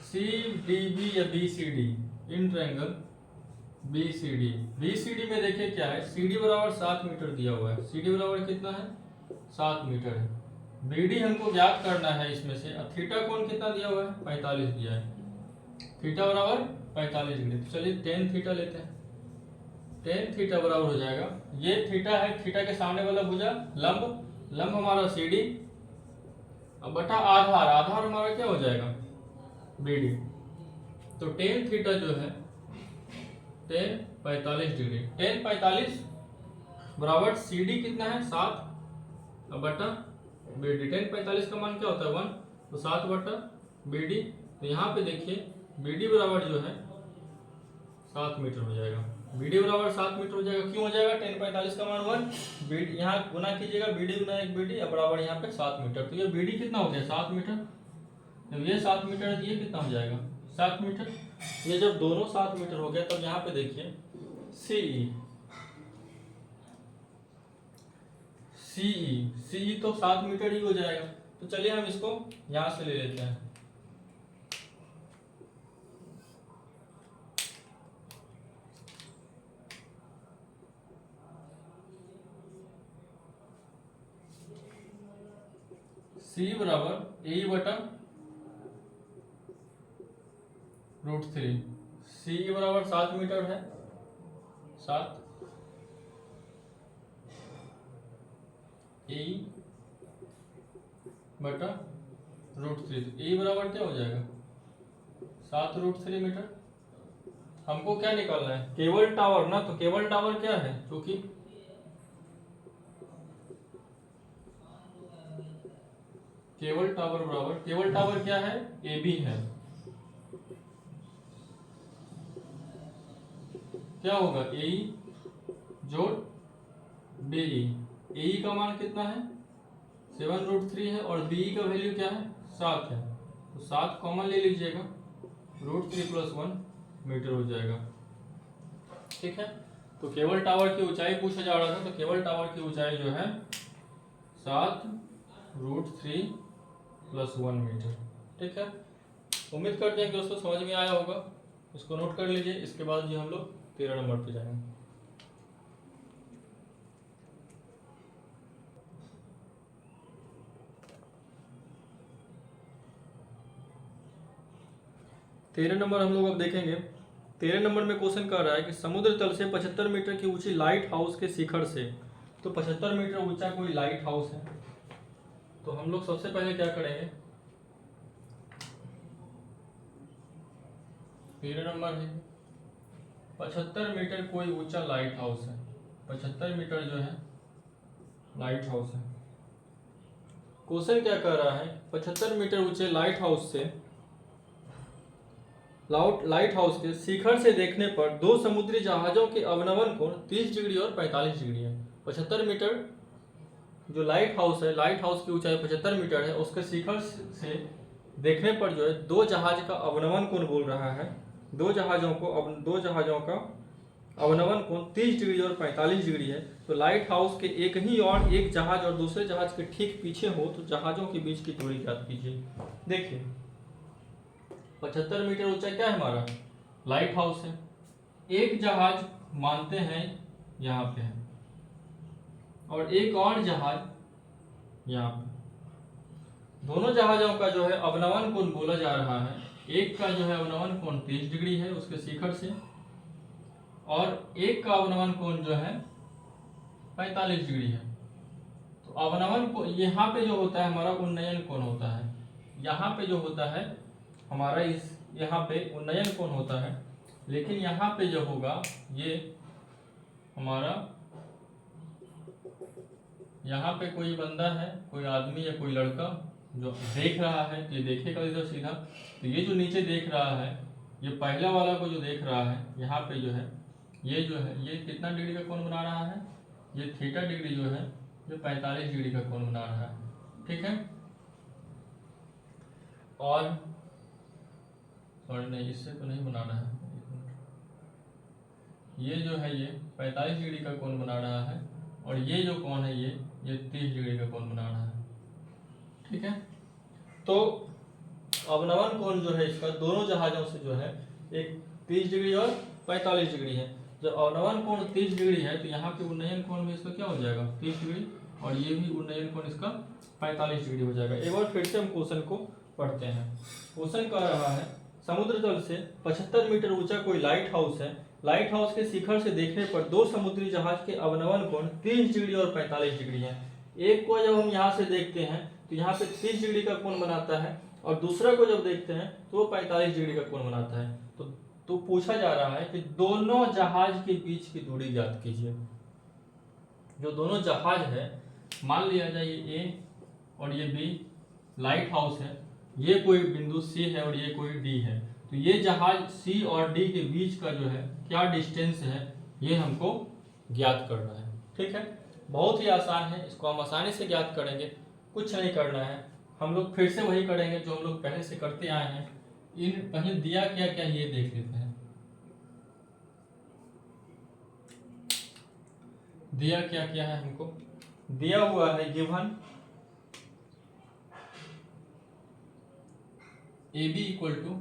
CDB या BCD, इन ट्रायंगल BCD में देखिए क्या है? CD बराबर 7 मीटर दिया हुआ है। CD बराबर कितना है? 7 मीटर है। BD हमको ज्ञात करना है इसमें से। थीटा कोण कितना दिया हुआ है? 45 दिया है। थीटा बराबर 45 डिग्री। तो चलिए 10 थीटा लेते हैं। 10 थीटा बराबर हो जाएगा, ये थीटा है, थीटा के सामने वाला भुजा लंब हमारा CD अब बटा आधार, आधार हमारा क्या हो जाएगा? BD। तो 10 थीटा जो है 10 45 डिग्री। 10 45 बराबर CD कितना है? 7 बटा BD। 10 45 का मान क्या होता है? 1, तो 7 बटा BD। तो यहाँ पे देखिए BD बराबर जो है 7 मीटर हो जाएगा। BD बराबर 7 मीटर हो जाएगा। क्यों हो जाएगा? 10/45 का मान 1, BD यहाँ गुना कीजिएगा, BD गुना 1 BD बराबर यहाँ पे 7 मीटर। तो ये BD कितना हो गया? 7 मीटर। जब ये 7 मीटर है तो ये कितना हो जाएगा? 7 मीटर। ये जब दोनों 7 मीटर हो गया तब यहाँ पे देखिए CE तो 7 मीटर ही हो जाएगा। तो चलिए हम इसको यहाँ से ले लेते हैं। C बराबर ए बटा √3। CE बराबर 7 मीटर है, 7 ए बटा √3। तो ए बराबर क्या हो जाएगा? 7 √3 मीटर। हमको क्या निकालना है? केबल टावर ना। तो केबल टावर क्या है? क्योंकि केबल टावर बराबर, केबल टावर क्या है? AB है। क्या होगा? AE जोड़ BE। AE का मान कितना है? 7 √3 है और BE का वैल्यू क्या है? 7 है। तो 7 कॉमन ले लीजिएगा, √3 + 1 मीटर हो जाएगा। ठीक है। तो केबल टावर की ऊंचाई पूछा जा रहा था, तो केबल टावर की ऊंचाई जो है 7 √3 + 1 मीटर। ठीक है। उम्मीद करते हैं कि दोस्तों समझ में आया होगा। इसको नोट कर लीजिए। इसके बाद जी हम लोग 13 नंबर पे जाएंगे। तेरह नंबर हम लोग अब देखेंगे। 13 नंबर में क्वेश्चन कर रहा है कि समुद्र तल से 75 मीटर की ऊंची लाइट हाउस के शिखर से, तो 75 मीटर ऊंचा कोई लाइट हाउस है। तो हम लोग सबसे पहले क्या करेंगे? 13 नंबर है 75 मीटर कोई ऊंचा लाइट हाउस है। 75 मीटर जो है लाइट हाउस है। क्वेश्चन क्या कर रहा है? 75 मीटर ऊंचे लाइट हाउस से, लाइट हाउस के शिखर से देखने पर दो समुद्री जहाजों के अवनमन कोण 30 डिग्री और 45 डिग्री है। 75 मीटर जो लाइट हाउस है, लाइट हाउस की ऊंचाई 75 मीटर है, उसके शिखर से देखने पर जो है दो जहाज का अवनमन कोण बोल रहा है। दो जहाजों का अवनमन कोण 30 डिग्री और 45 डिग्री है। तो लाइट हाउस के एक ही और एक जहाज और दूसरे जहाज के ठीक पीछे हो तो जहाजों के बीच की दूरी ज्ञात कीजिए। देखिए 75 मीटर ऊंचा क्या है हमारा? लाइट हाउस है। एक जहाज मानते हैं यहाँ पे है और एक और जहाज यहाँ पे। दोनों जहाजों का जो है अवनमन कोण बोला जा रहा है। एक का जो है अवनमन कोण 30 डिग्री है उसके शिखर से, और एक का अवनमन कोण जो है 45 डिग्री है। तो अवनमन को यहाँ पे जो होता है हमारा उन्नयन कोण होता है। यहाँ पे जो होता है हमारा यहाँ पे उन्नयन कोण होता है, लेकिन यहाँ पे जो होगा ये हमारा, यहाँ पे कोई बंदा है, कोई आदमी या कोई लड़का जो देख रहा है, ये देखेगा इधर सीधा। तो ये जो नीचे देख रहा है, ये पहला वाला को जो देख रहा है, यहाँ पे जो है ये कितना डिग्री का कोण बना रहा है? ये थीटा डिग्री जो है ये 45 डिग्री का कोण बना रहा है। ठीक है। और सॉरी नहीं, इससे तो नहीं बना रहा है। ये जो है ये 45 डिग्री का कोण बना रहा है और ये जो कोण है ये 30 डिग्री का कोण बना रहा है। ठीक है। तो अवनमन कोण जो है इसका दोनों जहाजों से जो है एक 30 डिग्री और 45 डिग्री है। जब अवनमन कोण 30 डिग्री है तो यहाँ पे उन्नयन कोण भी इसका क्या हो जाएगा? 30 डिग्री, और ये भी उन्नयन कोण इसका 45 डिग्री हो जाएगा। एक बार फिर से हम क्वेश्चन को पढ़ते हैं। क्वेश्चन कह रहा है समुद्र तल से 75 मीटर ऊंचा कोई लाइट हाउस है। लाइट हाउस के शिखर से देखने पर दो समुद्री जहाज के अवनमन कोण 30 डिग्री और 45 डिग्री है। एक को जब हम यहाँ से देखते हैं तो यहाँ पे 30 डिग्री का कोण बनाता है, और दूसरा को जब देखते हैं तो वो 45 डिग्री का कोण बनाता है। तो पूछा जा रहा है कि दोनों जहाज के बीच की दूरी ज्ञात कीजिए। जो दोनों जहाज है, मान लिया जाए ये ए और ये बी लाइट हाउस है, ये कोई बिंदु सी है और ये कोई डी है। तो ये जहाज सी और डी के बीच का जो है क्या डिस्टेंस है ये हमको ज्ञात करना है। ठीक है, बहुत ही आसान है, इसको हम आसानी से ज्ञात करेंगे। कुछ नहीं करना है, हम लोग फिर से वही करेंगे जो हम लोग पहले से करते आए हैं। इन पहले दिया क्या क्या ये देख लेते हैं। दिया क्या क्या है हमको, दिया हुआ है given A B equal to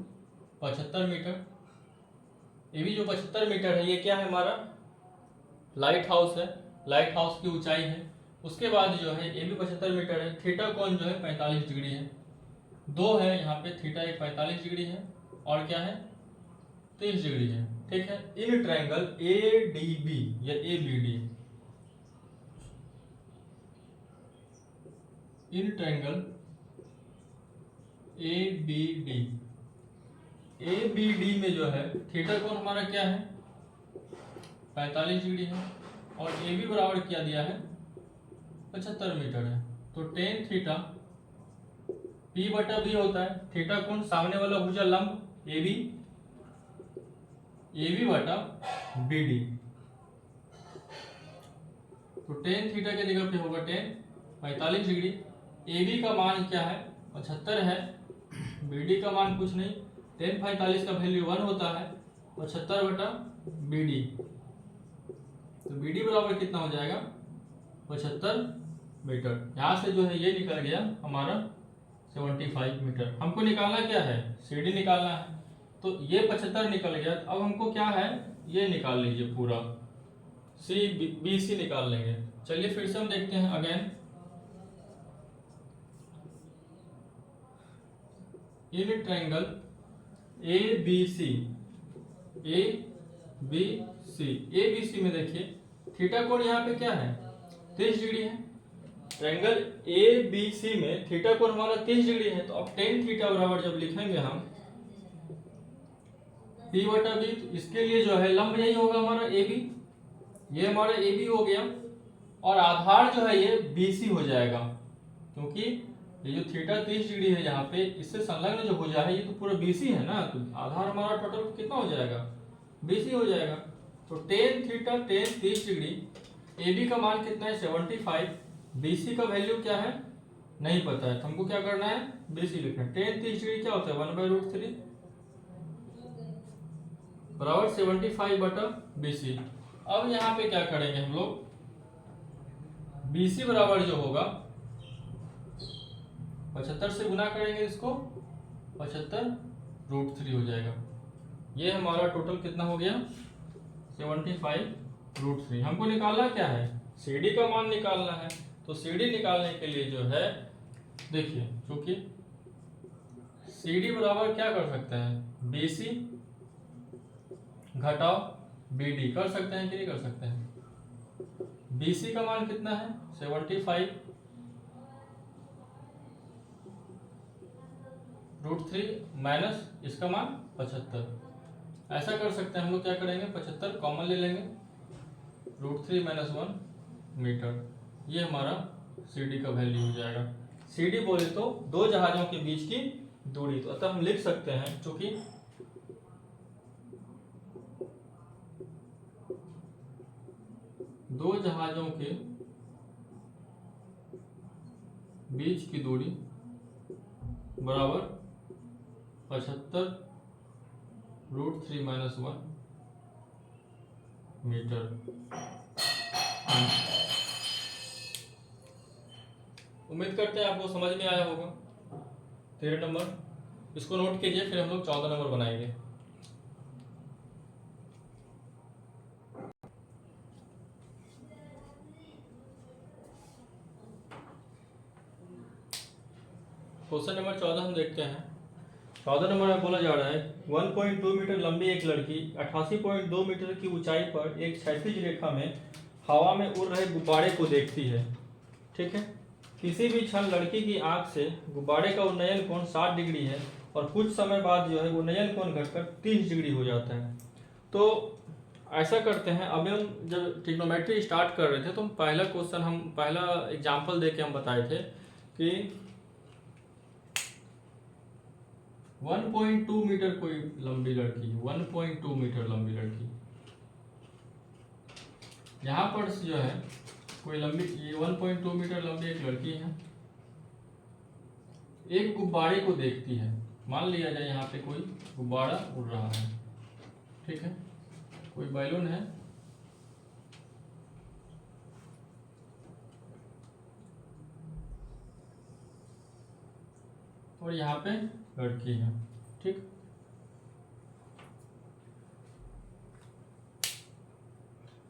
75 metre. A B जो 75 मीटर है ये क्या है, हमारा लाइट हाउस है, लाइट हाउस की ऊंचाई है। उसके बाद जो है ए बी 75 मीटर है, थीटा कोण जो है 45 डिग्री है, दो है यहाँ पे, थीटा एक 45 डिग्री है और क्या है 30 डिग्री है। ठीक है, in triangle A D B या A B D, in triangle A B D, A B D में जो है थीटा कोण हमारा क्या है 45 डिग्री है और ए बी बराबर क्या दिया है 75 मीटर है। तो टेन थीटा पी बटा बी होता है, थीटा कोण सामने वाला भुजा लंब ए बी बटा बी डी। तो टेन थीटा के जगह पे होगा टेन 45 डिग्री, ए बी का मान क्या है 75 है, बी डी का मान कुछ नहीं, टेन 45 का वैल्यू 1 होता है, 75 बटा बी डी। तो बी डी बराबर कितना हो जाएगा 75 मीटर। यहाँ से जो है ये निकल गया हमारा 75 मीटर। हमको निकालना क्या है, सी डी निकालना है। तो ये 75 निकल गया, अब हमको क्या है ये निकाल लीजिए, पूरा सी बी सी निकाल लेंगे। चलिए फिर से हम देखते हैं again, in triangle A B C, A B C में देखिए थीटा कोण यहाँ पे क्या है 30 डिग्री है। ट्रायंगल ए बी सी में थीटा कोण हमारा 30 डिग्री है। तो अब टेन थीटा बराबर जब लिखेंगे हम पी बटा बी, तो इसके लिए जो है लंब यही होगा हमारा ए बी, ये हमारा ए बी हो गया और आधार जो है ये बी सी हो जाएगा, क्योंकि ये जो थीटा 30 डिग्री है यहाँ पे इससे संलग्न जो भुजा है ये तो पूरा बीसी है ना, तो आधार हमारा टोटल कितना हो जाएगा बीसी हो जाएगा। तो tan theta tan 30 degree, A B का मान कितना है 75, बीसी का वैल्यू क्या है नहीं पता है, तो हमको क्या करना है बीसी लिखना है। टेन 30 डिग्री क्या होता है 1/√3 बराबर 75 बटा बीसी। अब यहाँ पे क्या करेंगे हम लोग, बीसी बराबर जो होगा 75 से गुना करेंगे इसको, 75√3 हो जाएगा। ये हमारा टोटल कितना हो गया 75√3। हमको निकालना क्या है सी डी का मान निकालना है। तो सी डी निकालने के लिए जो है देखिए, क्योंकि सी डी बराबर क्या कर सकते हैं बी सी घटाओ बी डी, कर सकते हैं कि नहीं कर सकते हैं। बी सी का मान कितना है 75√3 माइनस इसका मान 75। ऐसा कर सकते हैं हम लोग, क्या करेंगे 75 कॉमन ले लेंगे, √3 - 1 मीटर, ये हमारा सी डी का वैल्यू हो जाएगा। सी डी बोले तो दो जहाजों के बीच की दूरी, तो अतः हम लिख सकते हैं चूंकि दो जहाजों के बीच की दूरी बराबर 75√3 - 1 मीटर। उम्मीद करते हैं आपको समझ में आया होगा। 13 नंबर इसको नोट कीजिए, फिर हम लोग 14 नंबर बनाएंगे। क्वेश्चन नंबर 14 हम देखते हैं। 14 नंबर में बोला जा रहा है 1.2 मीटर लंबी एक लड़की 88.2 मीटर की ऊंचाई पर एक क्षैतिज रेखा में हवा में उड़ रहे गुब्बारे को देखती है। ठीक है, किसी भी क्षण लड़की की आंख से गुब्बारे का उन्नयन कोण 60 डिग्री है और कुछ समय बाद जो है उन्नयन कोण घटकर 30 डिग्री हो जाता है। तो ऐसा करते हैं, अभी हम जब ट्रिग्नोमेट्री स्टार्ट कर रहे थे तो पहला एग्जाम्पल दे के हम बताए थे कि 1.2 मीटर कोई लंबी लड़की, 1.2 मीटर लंबी लड़की, यहाँ पर जो है कोई लंबी, ये 1.2 मीटर लंबी एक लड़की है, एक गुब्बारे को देखती है। मान लिया जाए यहाँ पे कोई गुब्बारा उड़ रहा है, ठीक है, कोई बैलून है, और यहाँ पे लड़की है, ठीक।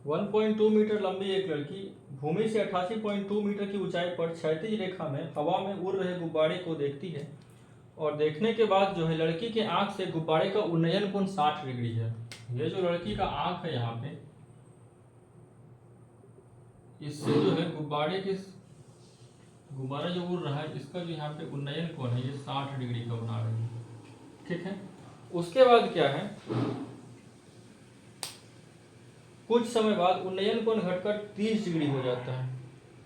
वन 1.2 मीटर लंबी एक लड़की भूमि से 88.2 मीटर की ऊंचाई पर क्षैतिज रेखा में हवा में उड़ रहे गुब्बारे को देखती है, और देखने के बाद जो है लड़की के आंख से गुब्बारे का उन्नयन कोण 60 डिग्री है। ये जो लड़की का आंख है यहाँ पे, इससे जो है गुब्बारा जो उड़ रहा है इसका जो यहाँ पे उन्नयन कोण है ये 60 डिग्री का बना रही है, ठीक है। उसके बाद क्या है, कुछ समय बाद उन्नयन कोण घटकर 30 डिग्री हो जाता है।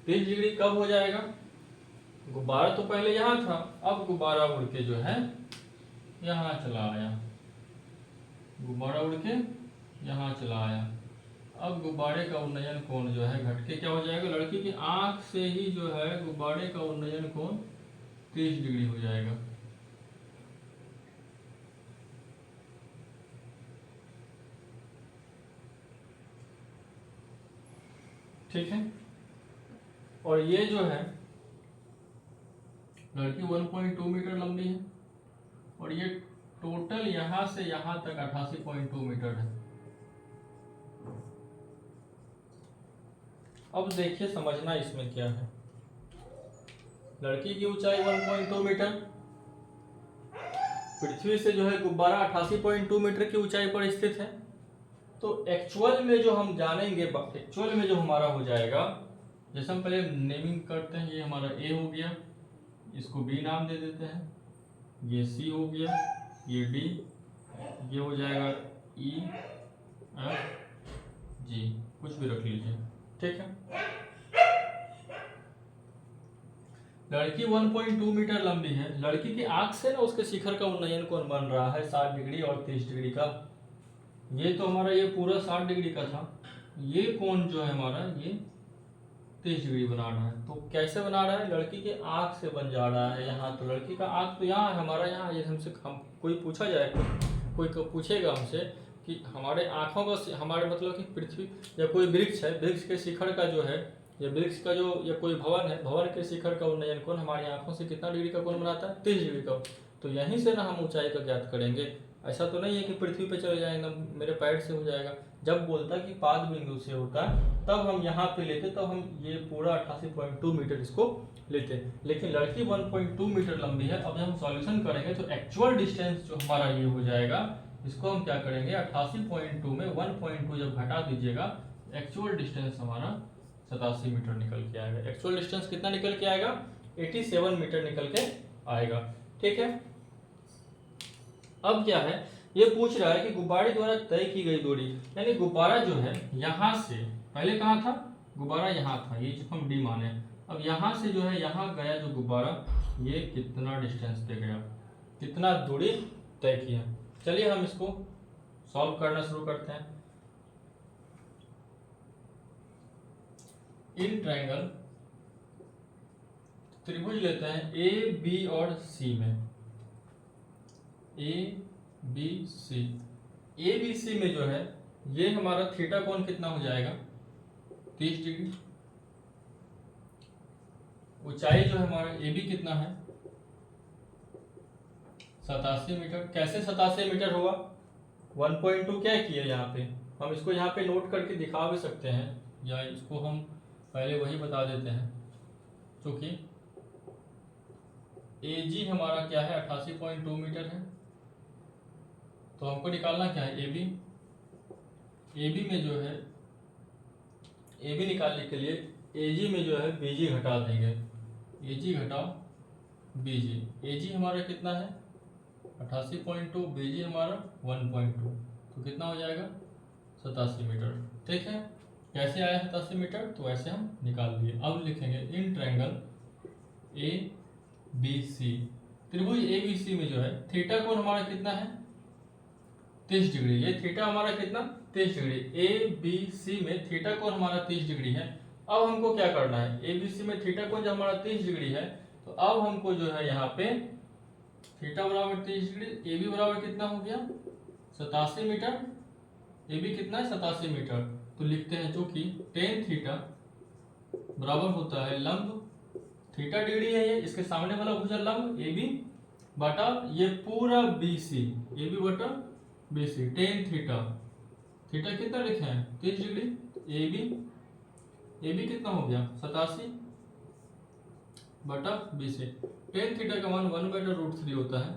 30 डिग्री कब हो जाएगा, गुब्बारा तो पहले यहाँ था, अब गुब्बारा उड़ के जो है यहाँ चला आया, गुब्बारा उड़ के यहाँ चला आया। अब गुब्बारे का उन्नयन कोण जो है घट के क्या हो जाएगा, लड़की की आंख से ही जो है गुब्बारे का उन्नयन कोण 30 डिग्री हो जाएगा। ठीक है, और ये जो है लड़की 1.2 मीटर लंबी है, और ये टोटल यहां से यहां तक 88.2 मीटर है। अब देखिए समझना इसमें क्या है, लड़की की ऊंचाई 1.2 मीटर, पृथ्वी से जो है गुब्बारा 88.2 मीटर की ऊंचाई पर स्थित है। तो एक्चुअल में जो हम जानेंगे, एक्चुअल में जो हमारा हो जाएगा, जैसे हम पहले नेमिंग करते हैं, ये हमारा ए हो गया, इसको बी नाम दे देते हैं, ये सी हो गया, ये डी, ये हो जाएगा ई एफ जी, कुछ भी रख लीजिए, ठीक है। लड़की 1.2 मीटर लंबी है, लड़की की आंख से ना उसके शिखर का उन्नयन कोण बन रहा है 60 डिग्री और 30 डिग्री का। ये तो हमारा ये पूरा 60 डिग्री का था, ये कोण जो है हमारा ये 30 डिग्री बना रहा है। तो कैसे बना रहा है, लड़की के आंख से बन जा रहा है यहाँ, तो लड़की का आंख तो यहाँ है, हमारा यहाँ, ये हमसे कोई पूछा जाए, कोई पूछेगा हमसे कि हमारे आंखों का, हमारे मतलब कि पृथ्वी या कोई वृक्ष है, वृक्ष के शिखर का जो है, या वृक्ष का जो, या कोई भवन है, भवन के शिखर का उन्नयन कोण हमारी आंखों से कितना डिग्री का कोण बनाता है, 30 डिग्री का। तो यहीं से ना हम ऊंचाई का ज्ञात करेंगे। ऐसा तो नहीं है कि पृथ्वी पे चले जाएंगे, मेरे पैर से हो जाएगा। जब बोलता कि पाद बिंदु से होता है तब हम यहाँ पे लेते, तब हम ये पूरा 88.2 मीटर इसको लेते। लेकिन लड़की 1.2 मीटर लंबी है। अब जब हम सॉल्यूशन करेंगे तो एक्चुअल डिस्टेंस जो हमारा ये हो जाएगा, इसको हम क्या करेंगे, 88.2 में 1.2 जब घटा दीजिएगा, एक्चुअल डिस्टेंस हमारा 87 मीटर निकल के आएगा। एक्चुअल डिस्टेंस कितना निकल के आएगा, 87 मीटर निकल के आएगा, ठीक है। अब क्या है, ये पूछ रहा है कि गुब्बारे द्वारा तय की गई दूरी, यानी गुब्बारा जो है यहाँ से, पहले कहाँ था गुब्बारा, यहाँ था, ये जो हम डी माने, अब यहाँ से जो है यहाँ गया जो गुब्बारा, ये कितना डिस्टेंस पे गया, कितना दूरी तय किया। चलिए हम इसको सॉल्व करना शुरू करते हैं। इन ट्रायंगल त्रिभुज लेते हैं ए बी और सी में, ए B C, A B C में जो है ये हमारा थीटा कोण कितना हो जाएगा, 30 डिग्री। ऊंचाई जो है हमारा ए बी कितना है, 87 मीटर। कैसे 87 मीटर होगा, 1.2 क्या किया यहाँ पे, हम इसको यहाँ पे नोट करके दिखा भी सकते हैं, या इसको हम पहले वही बता देते हैं, क्योंकि ए जी हमारा क्या है 88.2 मीटर है। तो हमको निकालना क्या है, ए बी में जो है, ए बी निकालने के लिए ए जी में जो है बी जी घटा देंगे, ए जी घटाओ बी जी, ए जी हमारा कितना है 88.2, बी जी हमारा 1.2, तो कितना हो जाएगा 87 मीटर, ठीक है। कैसे आया 87 मीटर, तो ऐसे हम निकाल दिए। अब लिखेंगे इन ट्रायंगल ए बी सी त्रिभुज ABC में जो है थीटा कोण हमारा कितना है 30 डिग्री। ये थीटा हमारा कितना 30 डिग्री। ABC में थीटा कोण हमारा 30 डिग्री है। अब हमको क्या करना है, ABC में थीटा कोण जब हमारा 30 डिग्री है तो अब हमको जो है यहाँ पे थीटा बराबर 30 डिग्री, AB बराबर कितना हो गया 87 मीटर, AB कितना है 87 मीटर। तो लिखते हैं जो कि टेन थीटा बराबर होता है लंब, थीटा डिग्री है ये, इसके सामने वाला भुजा लंब AB बटा ये पूरा BC, AB बटा BC, टेन थीटा। थीटा कितना लिखे हैं 30 डिग्री, AB कितना हो गया 87 बटा BC। टेन थीटा का मान 1/√3 होता है,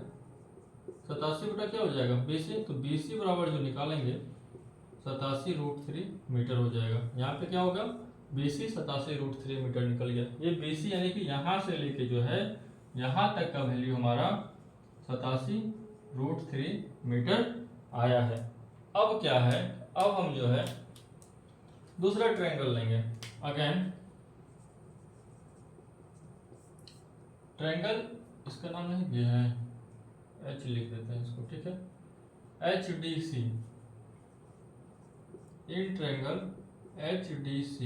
87 बटा क्या हो जाएगा BC, तो BC बराबर जो निकालेंगे 87√3 मीटर हो जाएगा। यहाँ पे क्या होगा BC 87√3 मीटर निकल गया। ये BC यानी कि यहाँ से लेके जो है यहाँ तक का वैल्यू हमारा 87√3 मीटर आया है। अब क्या है, अब हम जो है दूसरा ट्रायंगल लेंगे। अगेन ट्रायंगल, इसका नाम नहीं दिया है, H लिख देते हैं इसको, ठीक है। HDC, इन ट्रायंगल HDC,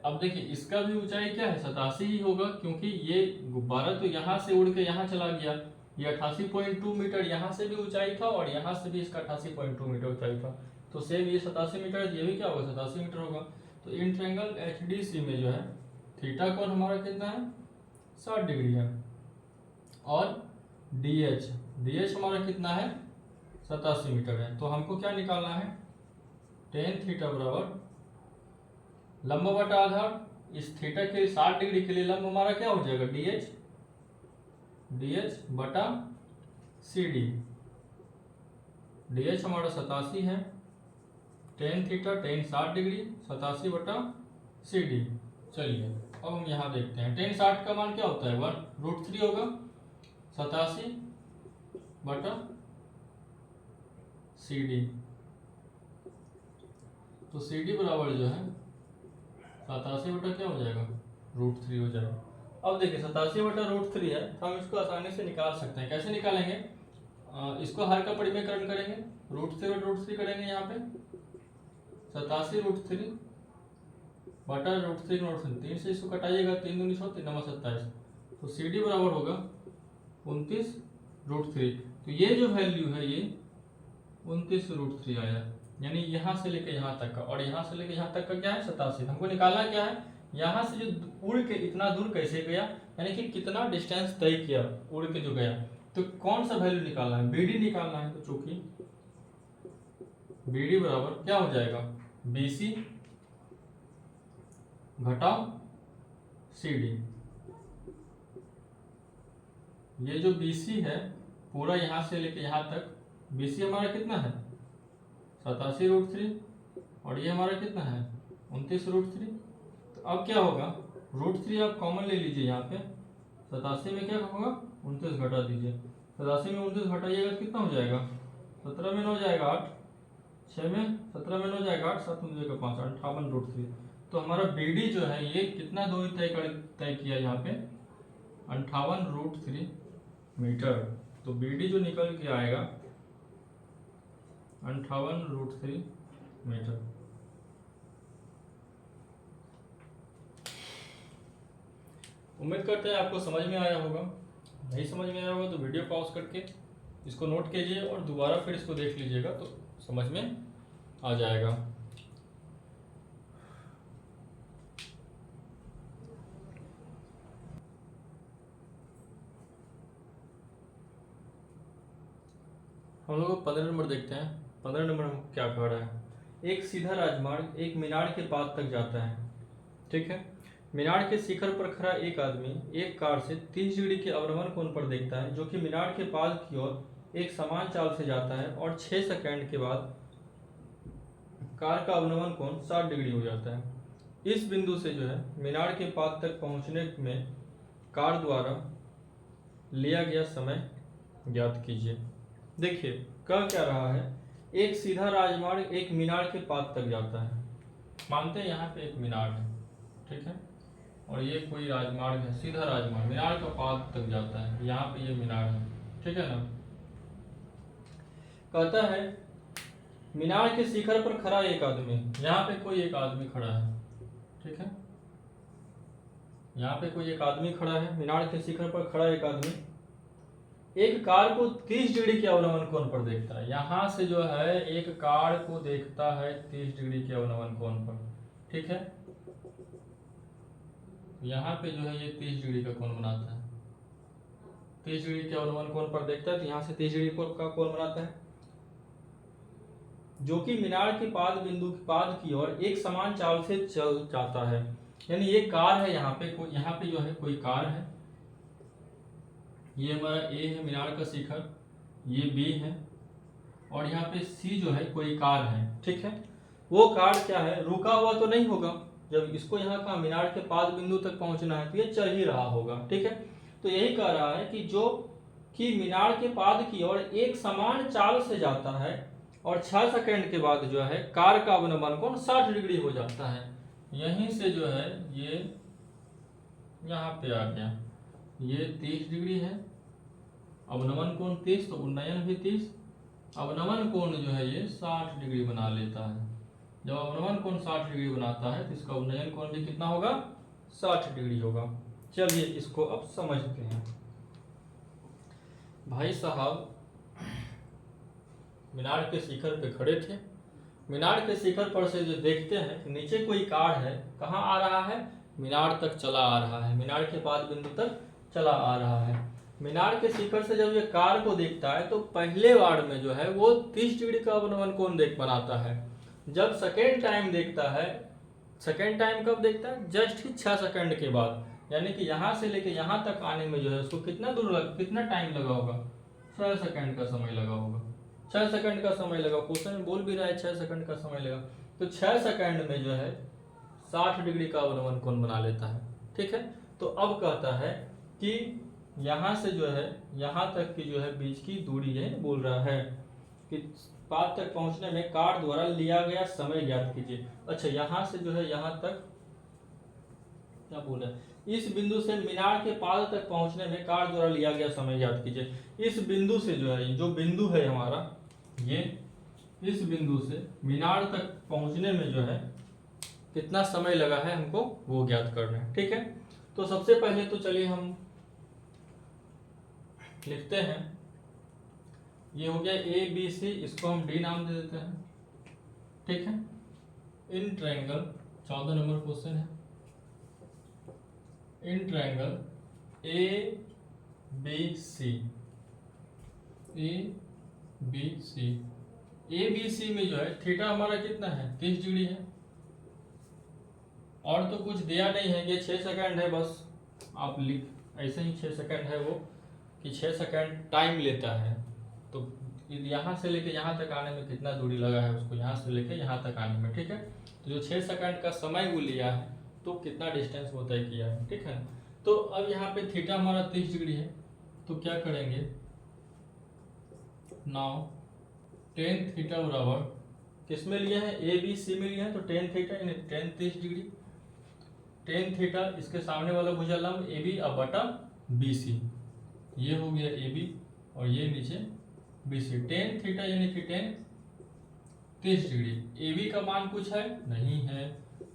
अब देखिए इसका भी ऊंचाई क्या है 87 ही होगा, क्योंकि ये गुब्बारा तो यहाँ से उड़ के यहाँ चला गया। ये 88.2 मीटर यहाँ से भी ऊंचाई था और यहाँ से भी इसका 88.2 मीटर ऊंचाई था, तो सेम ये 87 मीटर, ये भी क्या होगा 87 मीटर होगा। तो इन ट्रायंगल HDC में जो है थीटा कोण हमारा कितना है 60 डिग्री है, और DH हमारा कितना है 87 मीटर है। तो हमको क्या निकालना है, टेन थीटा बराबर लंब बटा आधार, इस थीटा के 60 डिग्री के लिए लंब हमारा क्या हो जाएगा DH बटा CD। DH हमारा 87 है, टेन थीटा टेन 60 डिग्री 87 बटा CD। चलिए अब हम यहाँ देखते हैं, टेन 60 का मान क्या होता है 1√3 होगा, 87 बटा CD। तो CD बराबर जो है 87 बटा क्या हो जाएगा √3 हो जाएगा। अब देखिए 87 बटा √3 है, तो हम इसको आसानी से निकाल सकते हैं। कैसे निकालेंगे, इसको हर का परिमेयकरण करेंगे, √3 बटा √3 करेंगे। यहाँ पे 87√3 बटा √3 3 से इसको कटाइएगा, 3 दूनी 6 3 नंबर 27, तो CD बराबर होगा 29√3। तो ये जो वैल्यू है ये 29√3 आया, यानी यहाँ से लेके यहाँ तक का, और यहाँ से लेके यहाँ तक का क्या है 87। हमको निकालना क्या है, यहाँ से जो उड़ के इतना दूर कैसे गया, यानी कि कितना डिस्टेंस तय किया उड़ के जो गया, तो कौन सा वैल्यू निकालना है BD निकालना है। तो चूंकि BD बराबर क्या हो जाएगा BC घटाओ CD। ये जो BC है पूरा यहाँ से लेके यहाँ तक, BC हमारा कितना है 87√3, और ये हमारा कितना है 29√3। तो अब क्या होगा √3 आप कॉमन ले लीजिए, यहाँ पे 87 में क्या होगा 29 घटा दीजिए, 87 में 29 घटाइएगा तो कितना हो जाएगा 17 में 9 जाएगा 8, 6 में 17 में 9 जाएगा 8, 7 में जाएगा 5, 58√3। तो हमारा BD जो है ये कितना दूरी तय किया यहाँ पे 58√3 मीटर। तो BD जो निकल के आएगा 58√3 मीटर। उम्मीद करते हैं आपको समझ में आया होगा। नहीं समझ में आया होगा तो वीडियो पॉज करके इसको नोट कीजिए और दोबारा फिर इसको देख लीजिएगा तो समझ में आ जाएगा। हम लोग 15 नंबर देखते हैं। 15 नंबर हम क्या कह रहा है, एक सीधा राजमार्ग एक मीनार के पास तक जाता है, ठीक है। मीनार के शिखर पर खड़ा एक आदमी एक कार से 30 डिग्री के अवनमन कोण पर देखता है, जो कि मीनार के पास की ओर एक समान चाल से जाता है, और 6 सेकंड के बाद कार का अवनमन कोण 60 डिग्री हो जाता है। इस बिंदु से जो है मीनार के पास तक पहुंचने में कार द्वारा लिया गया समय ज्ञात कीजिए। देखिए कह क्या रहा है, एक सीधा राजमार्ग एक मीनार के पास तक जाता है। मानते हैं यहाँ पे एक मीनार है, ठीक है, और ये कोई राजमार्ग है, सीधा राजमार्ग मीनार का पाद तक जाता है, यहाँ पे ये मीनार है, ठीक है ना। कहता है मीनार के शिखर पर खड़ा एक आदमी, यहाँ पे कोई एक आदमी खड़ा है, ठीक है, यहाँ पे कोई एक आदमी खड़ा है, मीनार के शिखर पर खड़ा एक आदमी एक कार को 30 डिग्री के अवनमन कोण पर देखता है। यहाँ से जो है एक कार को देखता है 30 डिग्री के अवनमन कोण पर, ठीक है। यहाँ पे जो है ये 30 डिग्री का कोण बनाता है, 30 डिग्री के अवनमन कोण पर देखता है, तो यहाँ से 30 डिग्री का कोण बनाता है, जो कि मीनार के पाद बिंदु के पाद की ओर एक समान चाल से चल जाता है। यानी ये कार है, यहाँ पे जो है कोई कार है, ये हमारा ए है मीनार का शिखर, ये बी है, और यहाँ पे सी जो है कोई कार है, ठीक है। वो कार क्या है, रुका हुआ तो नहीं होगा, जब इसको यहाँ का मीनार के पाद बिंदु तक पहुंचना है तो ये चल ही रहा होगा, ठीक है। तो यही कह रहा है कि जो कि मीनार के पाद की ओर एक समान चाल से जाता है और 6 सेकंड के बाद जो है कार का अवनमन कोण 60 डिग्री हो जाता है। यहीं से जो है ये यहाँ पे आ गया, ये 30 डिग्री है, अवनमन कोण 30, तो उन्नयन भी 30, अवनमन कोण जो है ये 60 डिग्री बना लेता है। जब अवनमन कोण 60 डिग्री बनाता है तो इसका उन्नयन कोण भी कितना होगा, 60 डिग्री होगा। चलिए इसको अब समझते हैं। भाई साहब मीनार के शिखर पे खड़े थे, मीनार के शिखर पर से जो देखते हैं कि नीचे कोई कार है, कहाँ आ रहा है, मीनार तक चला आ रहा है, मीनार के पाद बिंदु तक चला आ रहा है। मीनार के शिखर से जब ये कार को देखता है तो पहले बार में जो है वो 30 डिग्री का अवनमन कोण बनाता है। जब सेकेंड टाइम देखता है, सेकेंड टाइम कब देखता है, जस्ट ही 6 सेकंड के बाद, यानी कि यहाँ से लेके यहाँ तक आने में जो है उसको कितना टाइम लगा होगा, 6 सेकंड का समय लगा होगा, 6 सेकंड का समय लगा। क्वेश्चन में बोल भी रहा है 6 सेकंड का समय लगा, तो 6 सेकंड में जो है 60 डिग्री का अवनमन कोण बना लेता है, ठीक है। तो अब कहता है कि यहाँ से जो है यहाँ तक की जो है बीच की दूरी है, बोल रहा है कि पाद तक पहुंचने में कार द्वारा लिया गया समय ज्ञात कीजिए। अच्छा, यहाँ से जो है यहाँ तक क्या बोला, इस बिंदु से मीनार के पाद तक पहुंचने में कार द्वारा लिया गया समय ज्ञात कीजिए। इस बिंदु से जो है, जो बिंदु है हमारा ये, इस बिंदु से मीनार तक पहुंचने में जो है कितना समय लगा है हमको वो ज्ञात करना है, ठीक है। तो सबसे पहले तो चलिए हम लिखते हैं, ये हो गया ए बी सी, इसको हम डी नाम दे देते हैं, ठीक है। इन ट्रायंगल 14 नंबर क्वेश्चन है, in triangle A B C, A B C में जो है थीटा हमारा कितना है, 30 डिग्री है, और तो कुछ दिया नहीं है, ये 6 सेकंड है, बस आप लिख ऐसे ही 6 सेकंड है वो, कि 6 सेकंड टाइम लेता है। तो यहाँ से लेके यहाँ तक आने में कितना दूरी लगा है उसको, यहाँ से लेके यहाँ तक आने में, ठीक है। तो जो 6 सेकंड का समय वो लिया है तो कितना डिस्टेंस वो तय किया है, ठीक है। तो अब यहाँ पे थीटा हमारा 30 डिग्री है, तो क्या करेंगे, नाउ टेन थीटा बराबर किस में लिया है, ए बी सी में लिया है, तो टेन थीटा यानी टेन 30 डिग्री, टेन थीटा इसके सामने वाला भुजलंब ए बी अब बटा बी सी, ये हो गया ए बी और ये नीचे बी सी। टेन थीटा यानी कि टेन 30 डिग्री, ए बी का मान कुछ है नहीं है,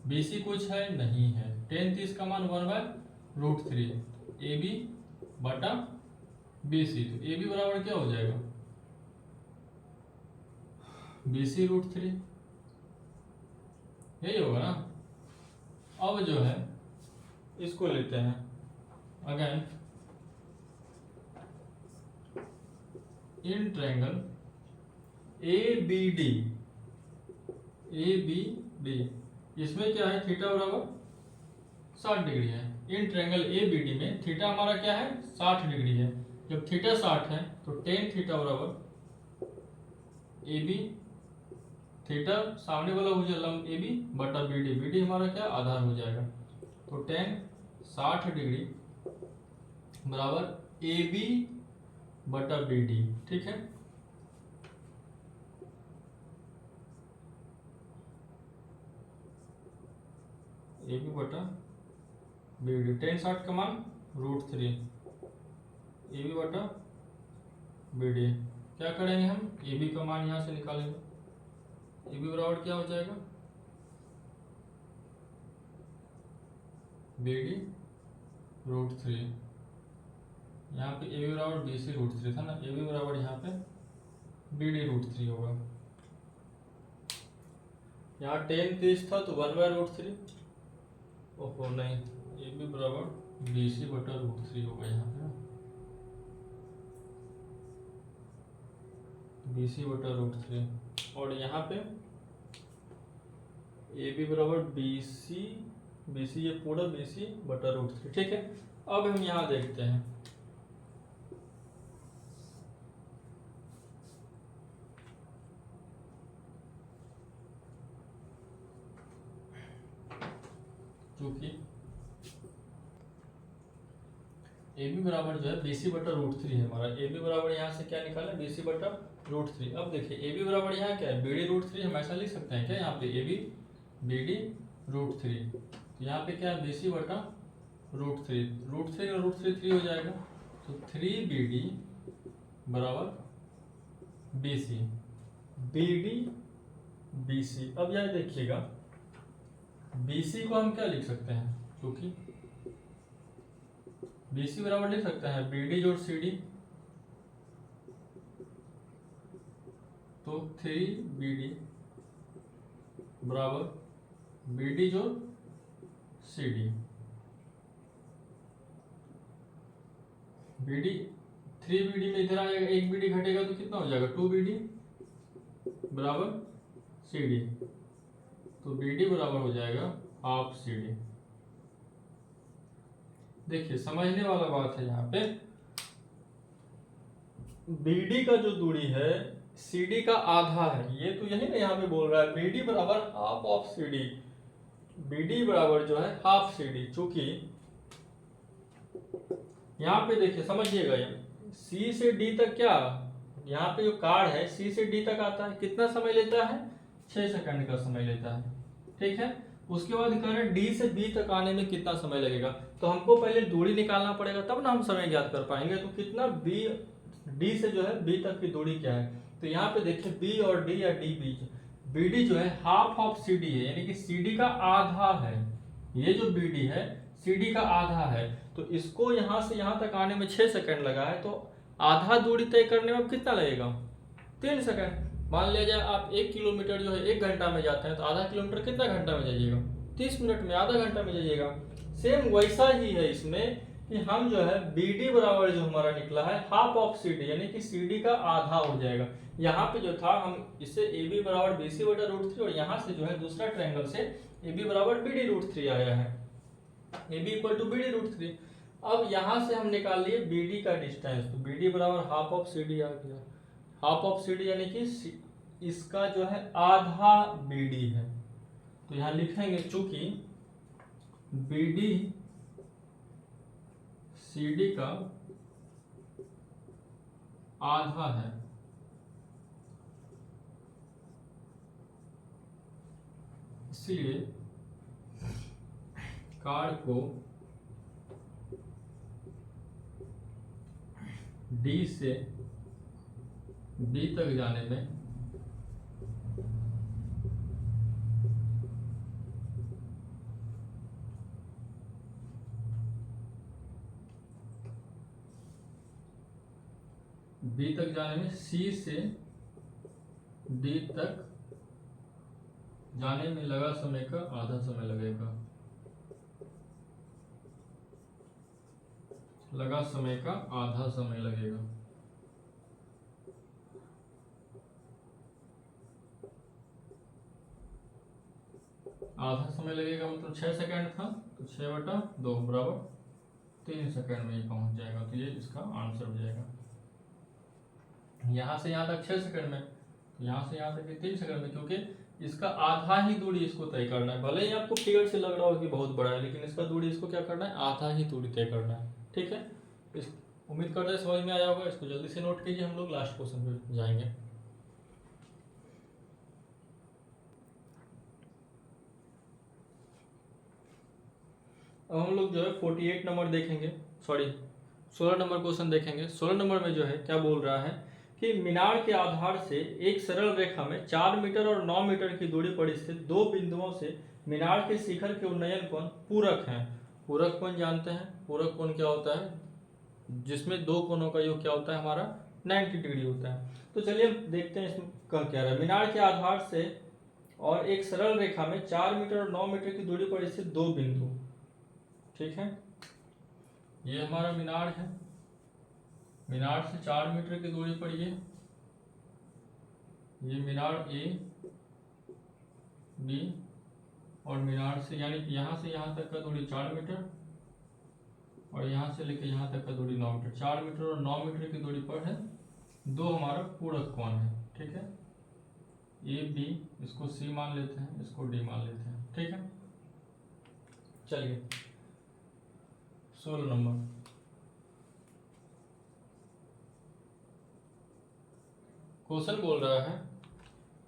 बी सी कुछ है नहीं है, टेन 30 का मान 1/√3, ए बी बटा बी सी, तो ए बी बराबर क्या हो जाएगा, बी सी √3, यही होगा ना। अब जो है इसको लेते हैं again, in triangle A B D, इसमें क्या है, थीटा बराबर 60 डिग्री है। In triangle A B D में थीटा हमारा क्या है, 60 डिग्री है। जब थीटा 60 है तो टेन थीटा बराबर ए बी, थीटा सामने वाला भुजलंब ए बी बटा बी डी, बी डी हमारा क्या आधार हो जाएगा, तो टेन 60 डिग्री बराबर ए बी बटा बी डी, ठीक है। ए बी बटा बी डी, टेन 60 का मान √3 ए बी बटा बी डी। क्या करेंगे हम, ए बी का मान यहाँ से निकालेंगे, ए बी बराबर क्या हो जाएगा, बी डी √3, यहाँ पे ए बी बराबर बी सी √3 था ना, ए बी बराबर यहाँ पे बी डी √3 होगा। यहाँ 10 30 था तो 1/√3, ओहो नहीं, ए बी बराबर बी सी बटा √3 होगा यहाँ पे, बी सी बटा √3, और यहाँ पे ए बी बराबर बी सी ये पूरा बी सी बटा √3। ठीक है, अब हम यहाँ देखते हैं, क्योंकि ए बी बराबर जो है बी सी बटा √3 है हमारा, ए बी बराबर यहाँ से क्या निकाला, बी सी बटा √3। अब देखिए ए बी बराबर यहाँ क्या है, बी डी √3, हम ऐसा लिख सकते हैं क्या, यहाँ पे ए बी बी डी √3, तो यहाँ पे क्या है, बी सी बटा √3, √3 और √3 3 हो जाएगा, तो 3 बी डी बराबर B C, B D B C. अब यहाँ देखिएगा बी सी को हम क्या लिख सकते हैं, क्योंकि बी सी बराबर लिख सकते हैं बी डी जोड़ सी डी, तो 3 बी डी बराबर बी डी जोड़ C D, B D 3 B D में इधर आ जाएगा, 1 बी डी घटेगा तो कितना हो जाएगा, 2 बी डी बराबर सी डी, तो बी डी बराबर हो जाएगा हाफ सी डी। देखिए समझने वाला बात है, यहाँ पे BD का जो दूरी है CD का आधा है, ये तो यही ना यहाँ पे बोल रहा है BD बराबर हाफ ऑफ CD, BD बराबर जो है हाफ CD, चूंकि यहाँ पे देखिए समझिएगा, ये C से D तक क्या, यहाँ पे जो कार्ड है C से D तक आता है, कितना समय लेता है, 6 सेकंड का समय लेता है। ठीक है, उसके बाद कह रहे हैं D से B तक आने में कितना समय लगेगा, तो हमको पहले दूरी निकालना पड़ेगा तब ना हम समय ज्ञात कर पाएंगे। तो कितना D से जो है B तक की दूरी क्या है, तो यहाँ पे देखिए B और D या D बीच, BD जो है हाफ ऑफ CD है, यानी कि CD का आधा है, ये जो BD है CD का आधा है, तो इसको यहाँ से यहाँ तक आने में 6 सेकंड लगा है, तो आधा दूरी तय करने में कितना लगेगा, 3 सेकंड। मान लिया जाए आप 1 किलोमीटर जो है 1 घंटा में जाते हैं, तो आधा किलोमीटर कितना घंटा में जाइएगा, 30 मिनट में, आधा घंटा में जाइएगा। सेम वैसा ही है इसमें कि हम जो है BD बराबर जो हमारा निकला है हाफ ऑफ CD, यानी कि CD का आधा हो जाएगा। यहाँ पे जो था हम इससे AB बराबर BC बटा √3, और यहाँ से जो है दूसरा ट्रायंगल से AB बराबर BD √3 आया है, AB इक्वल टू BD √3। अब यहाँ से हम निकाल लिए BD का डिस्टेंस, तो BD बराबर हाफ ऑफ CD आ गया, हाफ ऑफ CD यानी कि इसका जो है आधा BD है, तो यहाँ लिखेंगे चूंकि BD CD का आधा है, इसलिए कार्ड को D से B तक जाने में B तक जाने में C से D तक जाने में लगा समय का आधा समय लगेगा, लगा समय का आधा समय लगेगा। आधा समय लगेगा मतलब 6 सेकंड था, तो 6/2 बराबर 3 सेकंड में ये पहुंच जाएगा, तो ये इसका आंसर हो जाएगा। यहाँ से यहाँ तक 6 सेकंड में, तो यहाँ से यहाँ तक 3 सेकंड में, क्योंकि इसका आधा ही दूरी इसको तय करना है। भले ही आपको फिगर से लग रहा हो कि बहुत बड़ा है, लेकिन इसका दूरी इसको क्या करना है, आधा ही दूरी तय करना है। ठीक है, उम्मीद करते हैं समझ में आया होगा। इसको जल्दी से नोट कीजिए, हम लोग लास्ट क्वेश्चन पे जाएंगे। अब हम लोग जो है 48 नंबर देखेंगे, सॉरी 16 नंबर क्वेश्चन देखेंगे। 16 नंबर में जो है क्या बोल रहा है कि मीनार के आधार से एक सरल रेखा में 4 मीटर और 9 मीटर की दूरी पर स्थित दो बिंदुओं से मीनार के शिखर के उन्नयन कोण पूरक हैं। पूरक कोण जानते हैं, पूरक कोण क्या होता है, जिसमें दो कोणों का योग क्या होता है हमारा 90 डिग्री होता है। तो चलिए देखते हैं इसमें क्या कह रहा है। मीनार के आधार से और एक सरल रेखा में 4 मीटर और 9 मीटर की दूरी पर स्थित दो बिंदु, ठीक है, ये हमारा मीनार है। मीनार से 4 मीटर की दूरी पर ये मीनार ए बी, और मीनार से यानी यहाँ से यहाँ तक का दूरी 4 मीटर और यहाँ से लेकर यहाँ तक का दूरी 9 मीटर। 4 मीटर और 9 मीटर की दूरी पर है दो हमारा पूरक कोण है, ठीक है। ए बी, इसको सी मान लेते हैं, इसको डी मान लेते हैं, ठीक है। चलिए 16 नंबर, क्वेश्चन बोल रहा है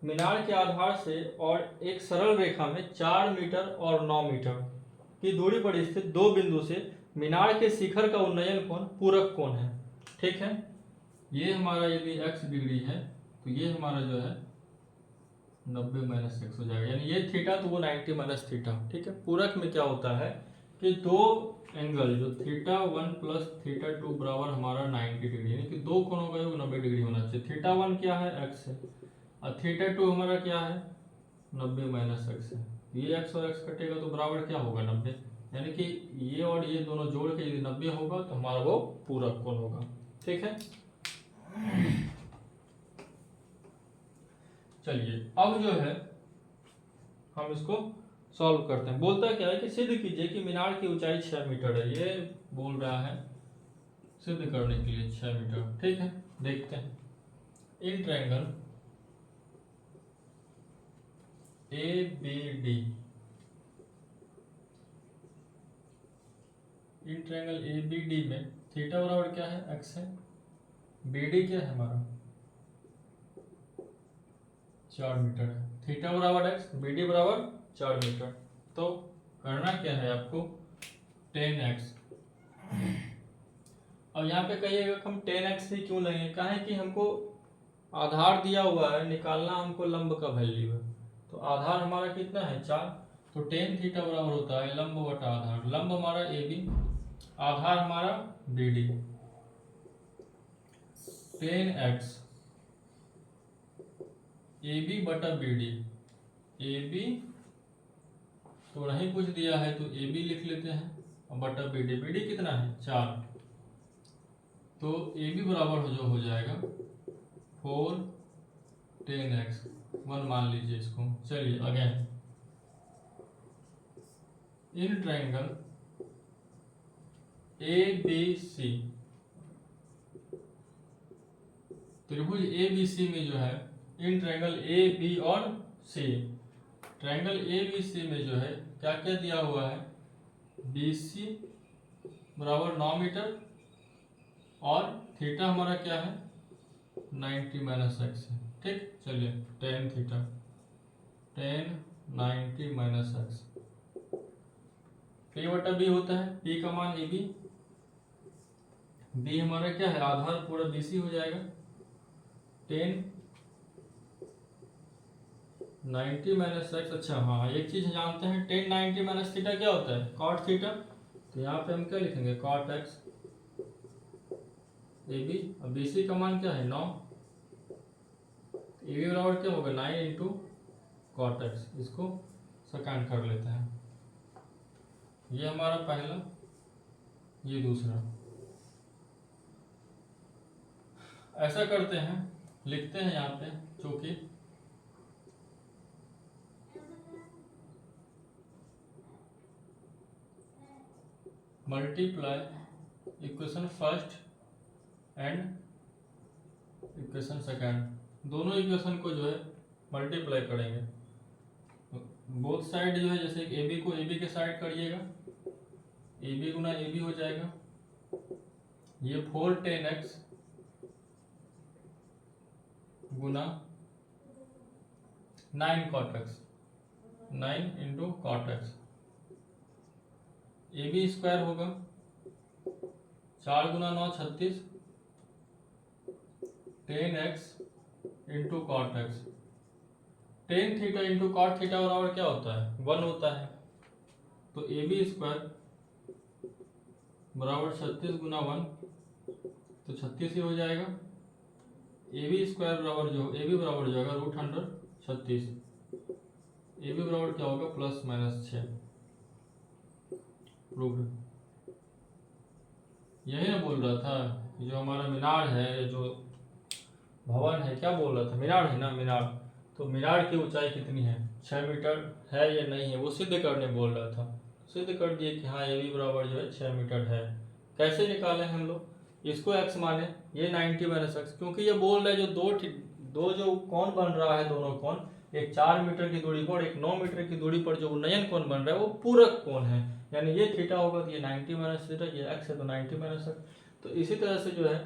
मीनार के आधार से और एक सरल रेखा में 4 मीटर और 9 मीटर की दूरी पर स्थित दो बिंदु से मीनार के शिखर का उन्नयन कोण पूरक कोण है, ठीक है। ये हमारा यदि x डिग्री है तो ये हमारा जो है 90 माइनस एक्स हो जाएगा, यानी ये थीटा तो वो 90 माइनस थीटा, ठीक है। पूरक में क्या होता है कि दो एंगल जो थीटा 1 प्लस थीटा 2 बराबर हमारा 90 डिग्री, यानी कि दो कोणों का योग 90 डिग्री होना चाहिए। थीटा 1 क्या है, x है, और थीटा 2 हमारा क्या है 90 माइनस एक्स है। ये x और x कटेगा तो बराबर क्या होगा 90, यानी कि ये और ये दोनों जोड़ के यदि 90 होगा तो हमारा वो पूरक कोण होगा, ठीक है। चलिए अब जो है हम इसको सॉल्व करते हैं। बोलता क्या है कि सिद्ध कीजिए कि मीनार की ऊंचाई 6 मीटर है। ये बोल रहा है सिद्ध करने के लिए 6 मीटर, ठीक है। देखते हैं in triangle A B D, in triangle A B D में थीटा बराबर क्या है x है, बी डी क्या है हमारा 4 मीटर है। थीटा बराबर x, बी डी बराबर 4 मीटर। तो करना क्या है आपको 10x। अब यहाँ पे कहिएगा हम 10x ही क्यों लेंगे, कहा है कि हमको आधार दिया हुआ है, निकालना हमको लंब का वैल्यू है। तो आधार हमारा कितना है 4, तो 10 थीटा बराबर होता है लंब बटा आधार। लंब हमारा ए बी, आधार हमारा B D. 10x A B बटा बी डी, ए बी तो नहीं कुछ दिया है तो ए बी लिख लेते हैं और बटा बी डी, बी डी कितना है 4, तो ए बी बराबर जो हो जाएगा 4 10x 1 मान लीजिए इसको। चलिए again in triangle A B C, त्रिभुज ए बी सी में जो है इन ट्रायंगल ए बी और सी, ट्रायंगल ए बी सी में जो है क्या क्या दिया हुआ है, बी सी बराबर 9 मीटर और थीटा हमारा क्या है 90 माइनस एक्स है, ठीक। चलिए 10 थीटा 10 90 माइनस एक्स, पी बटा बी होता है, पी का मान ए बी, बी हमारा क्या है आधार पूरा बी सी हो जाएगा। 10 90 माइनस एक्स, अच्छा हाँ एक चीज जानते हैं 10 90 माइनस थीटा क्या होता है कॉट थीटा, तो यहाँ पे हम क्या लिखेंगे कॉट एक्स ए बी, और बी सी का मान क्या है 9, ए बी बराबर क्या होगा 9 इंटू कॉट एक्स। इसको सेकेंड कर लेते हैं, ये हमारा पहला ये दूसरा। ऐसा करते हैं लिखते हैं यहाँ पे चूंकि multiply equation first and equation second, दोनों इक्वेशन को जो है मल्टीप्लाई करेंगे। बोथ साइड जो है जैसे ए बी को ए बी के साइड करिएगा, A B Guna A B हो जाएगा, ये 4 10x गुना 9 cot x, 9 into cot X, A B square होगा 4 गुना 9 36 10x into cot X. Tan theta into cot theta बराबर क्या होता है 1 होता है। तो ए बी स्क्वायर बराबर 36 गुना 1 तो 36 ही हो जाएगा। ए बी स्क्वायर बराबर जो ए बी बराबर जो होगा रूट अंडर 36। ए बी बराबर क्या होगा प्लस माइनस 6। प्रूव्ड। यही ना बोल रहा था जो हमारा मीनार है, जो भवन है, क्या बोल रहा था, मीनार है ना, मीनार। तो मीनार की ऊंचाई कितनी है 6 मीटर है या नहीं है, वो सिद्ध करने बोल रहा था। सिद्ध कर दिए कि हाँ ए बी बराबर जो है 6 मीटर है। कैसे निकाले हम लोग, इसको x माने, ये 90 माइनस एक्स, क्योंकि ये बोल रहा है जो दो जो कोण बन रहा है, दोनों कोण, एक 4 मीटर की दूरी पर, एक 9 मीटर की दूरी पर जो उन्नयन कोण बन रहा है वो पूरक कोण है। यानी ये थीटा होगा तो ये 90 माइनस थीटा, ये x है तो 90 माइनस एक्स। तो इसी तरह से जो है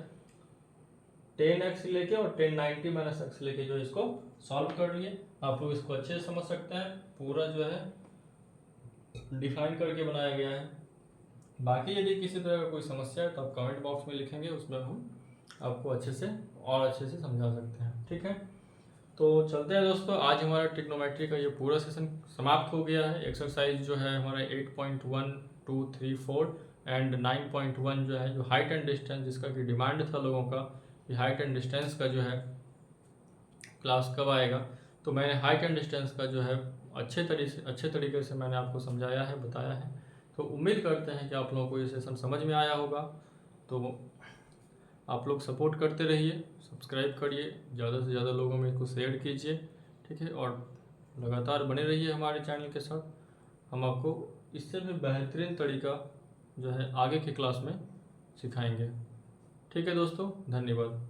10x लेके और 10 90 माइनस एक्स लेके जो इसको सॉल्व कर लिए। आप लोग इसको अच्छे से समझ सकते हैं, पूरा जो है डिफाइन करके बनाया गया है। बाकी यदि किसी तरह का कोई समस्या है तो आप कमेंट बॉक्स में लिखेंगे, उसमें हम आपको अच्छे से और अच्छे से समझा सकते हैं। ठीक है, तो चलते हैं दोस्तों, आज हमारा ट्रिग्नोमेट्री का ये पूरा सेशन समाप्त हो गया है। एक्सरसाइज जो है हमारा 8.1, 2, 3, 4 एंड 9.1 जो है, जो हाइट एंड डिस्टेंस, जिसका कि डिमांड था लोगों का कि हाइट एंड डिस्टेंस का जो है क्लास कब आएगा। तो मैंने हाइट एंड डिस्टेंस का जो है अच्छे तरीके से मैंने आपको समझाया है, बताया है। तो उम्मीद करते हैं कि आप लोगों को ये सेशन समझ में आया होगा। तो आप लोग सपोर्ट करते रहिए, सब्सक्राइब करिए, ज़्यादा से ज़्यादा लोगों में इसको शेयर कीजिए। ठीक है, और लगातार बने रहिए हमारे चैनल के साथ। हम आपको इससे भी बेहतरीन तरीका जो है आगे की क्लास में सिखाएंगे। ठीक है दोस्तों, धन्यवाद।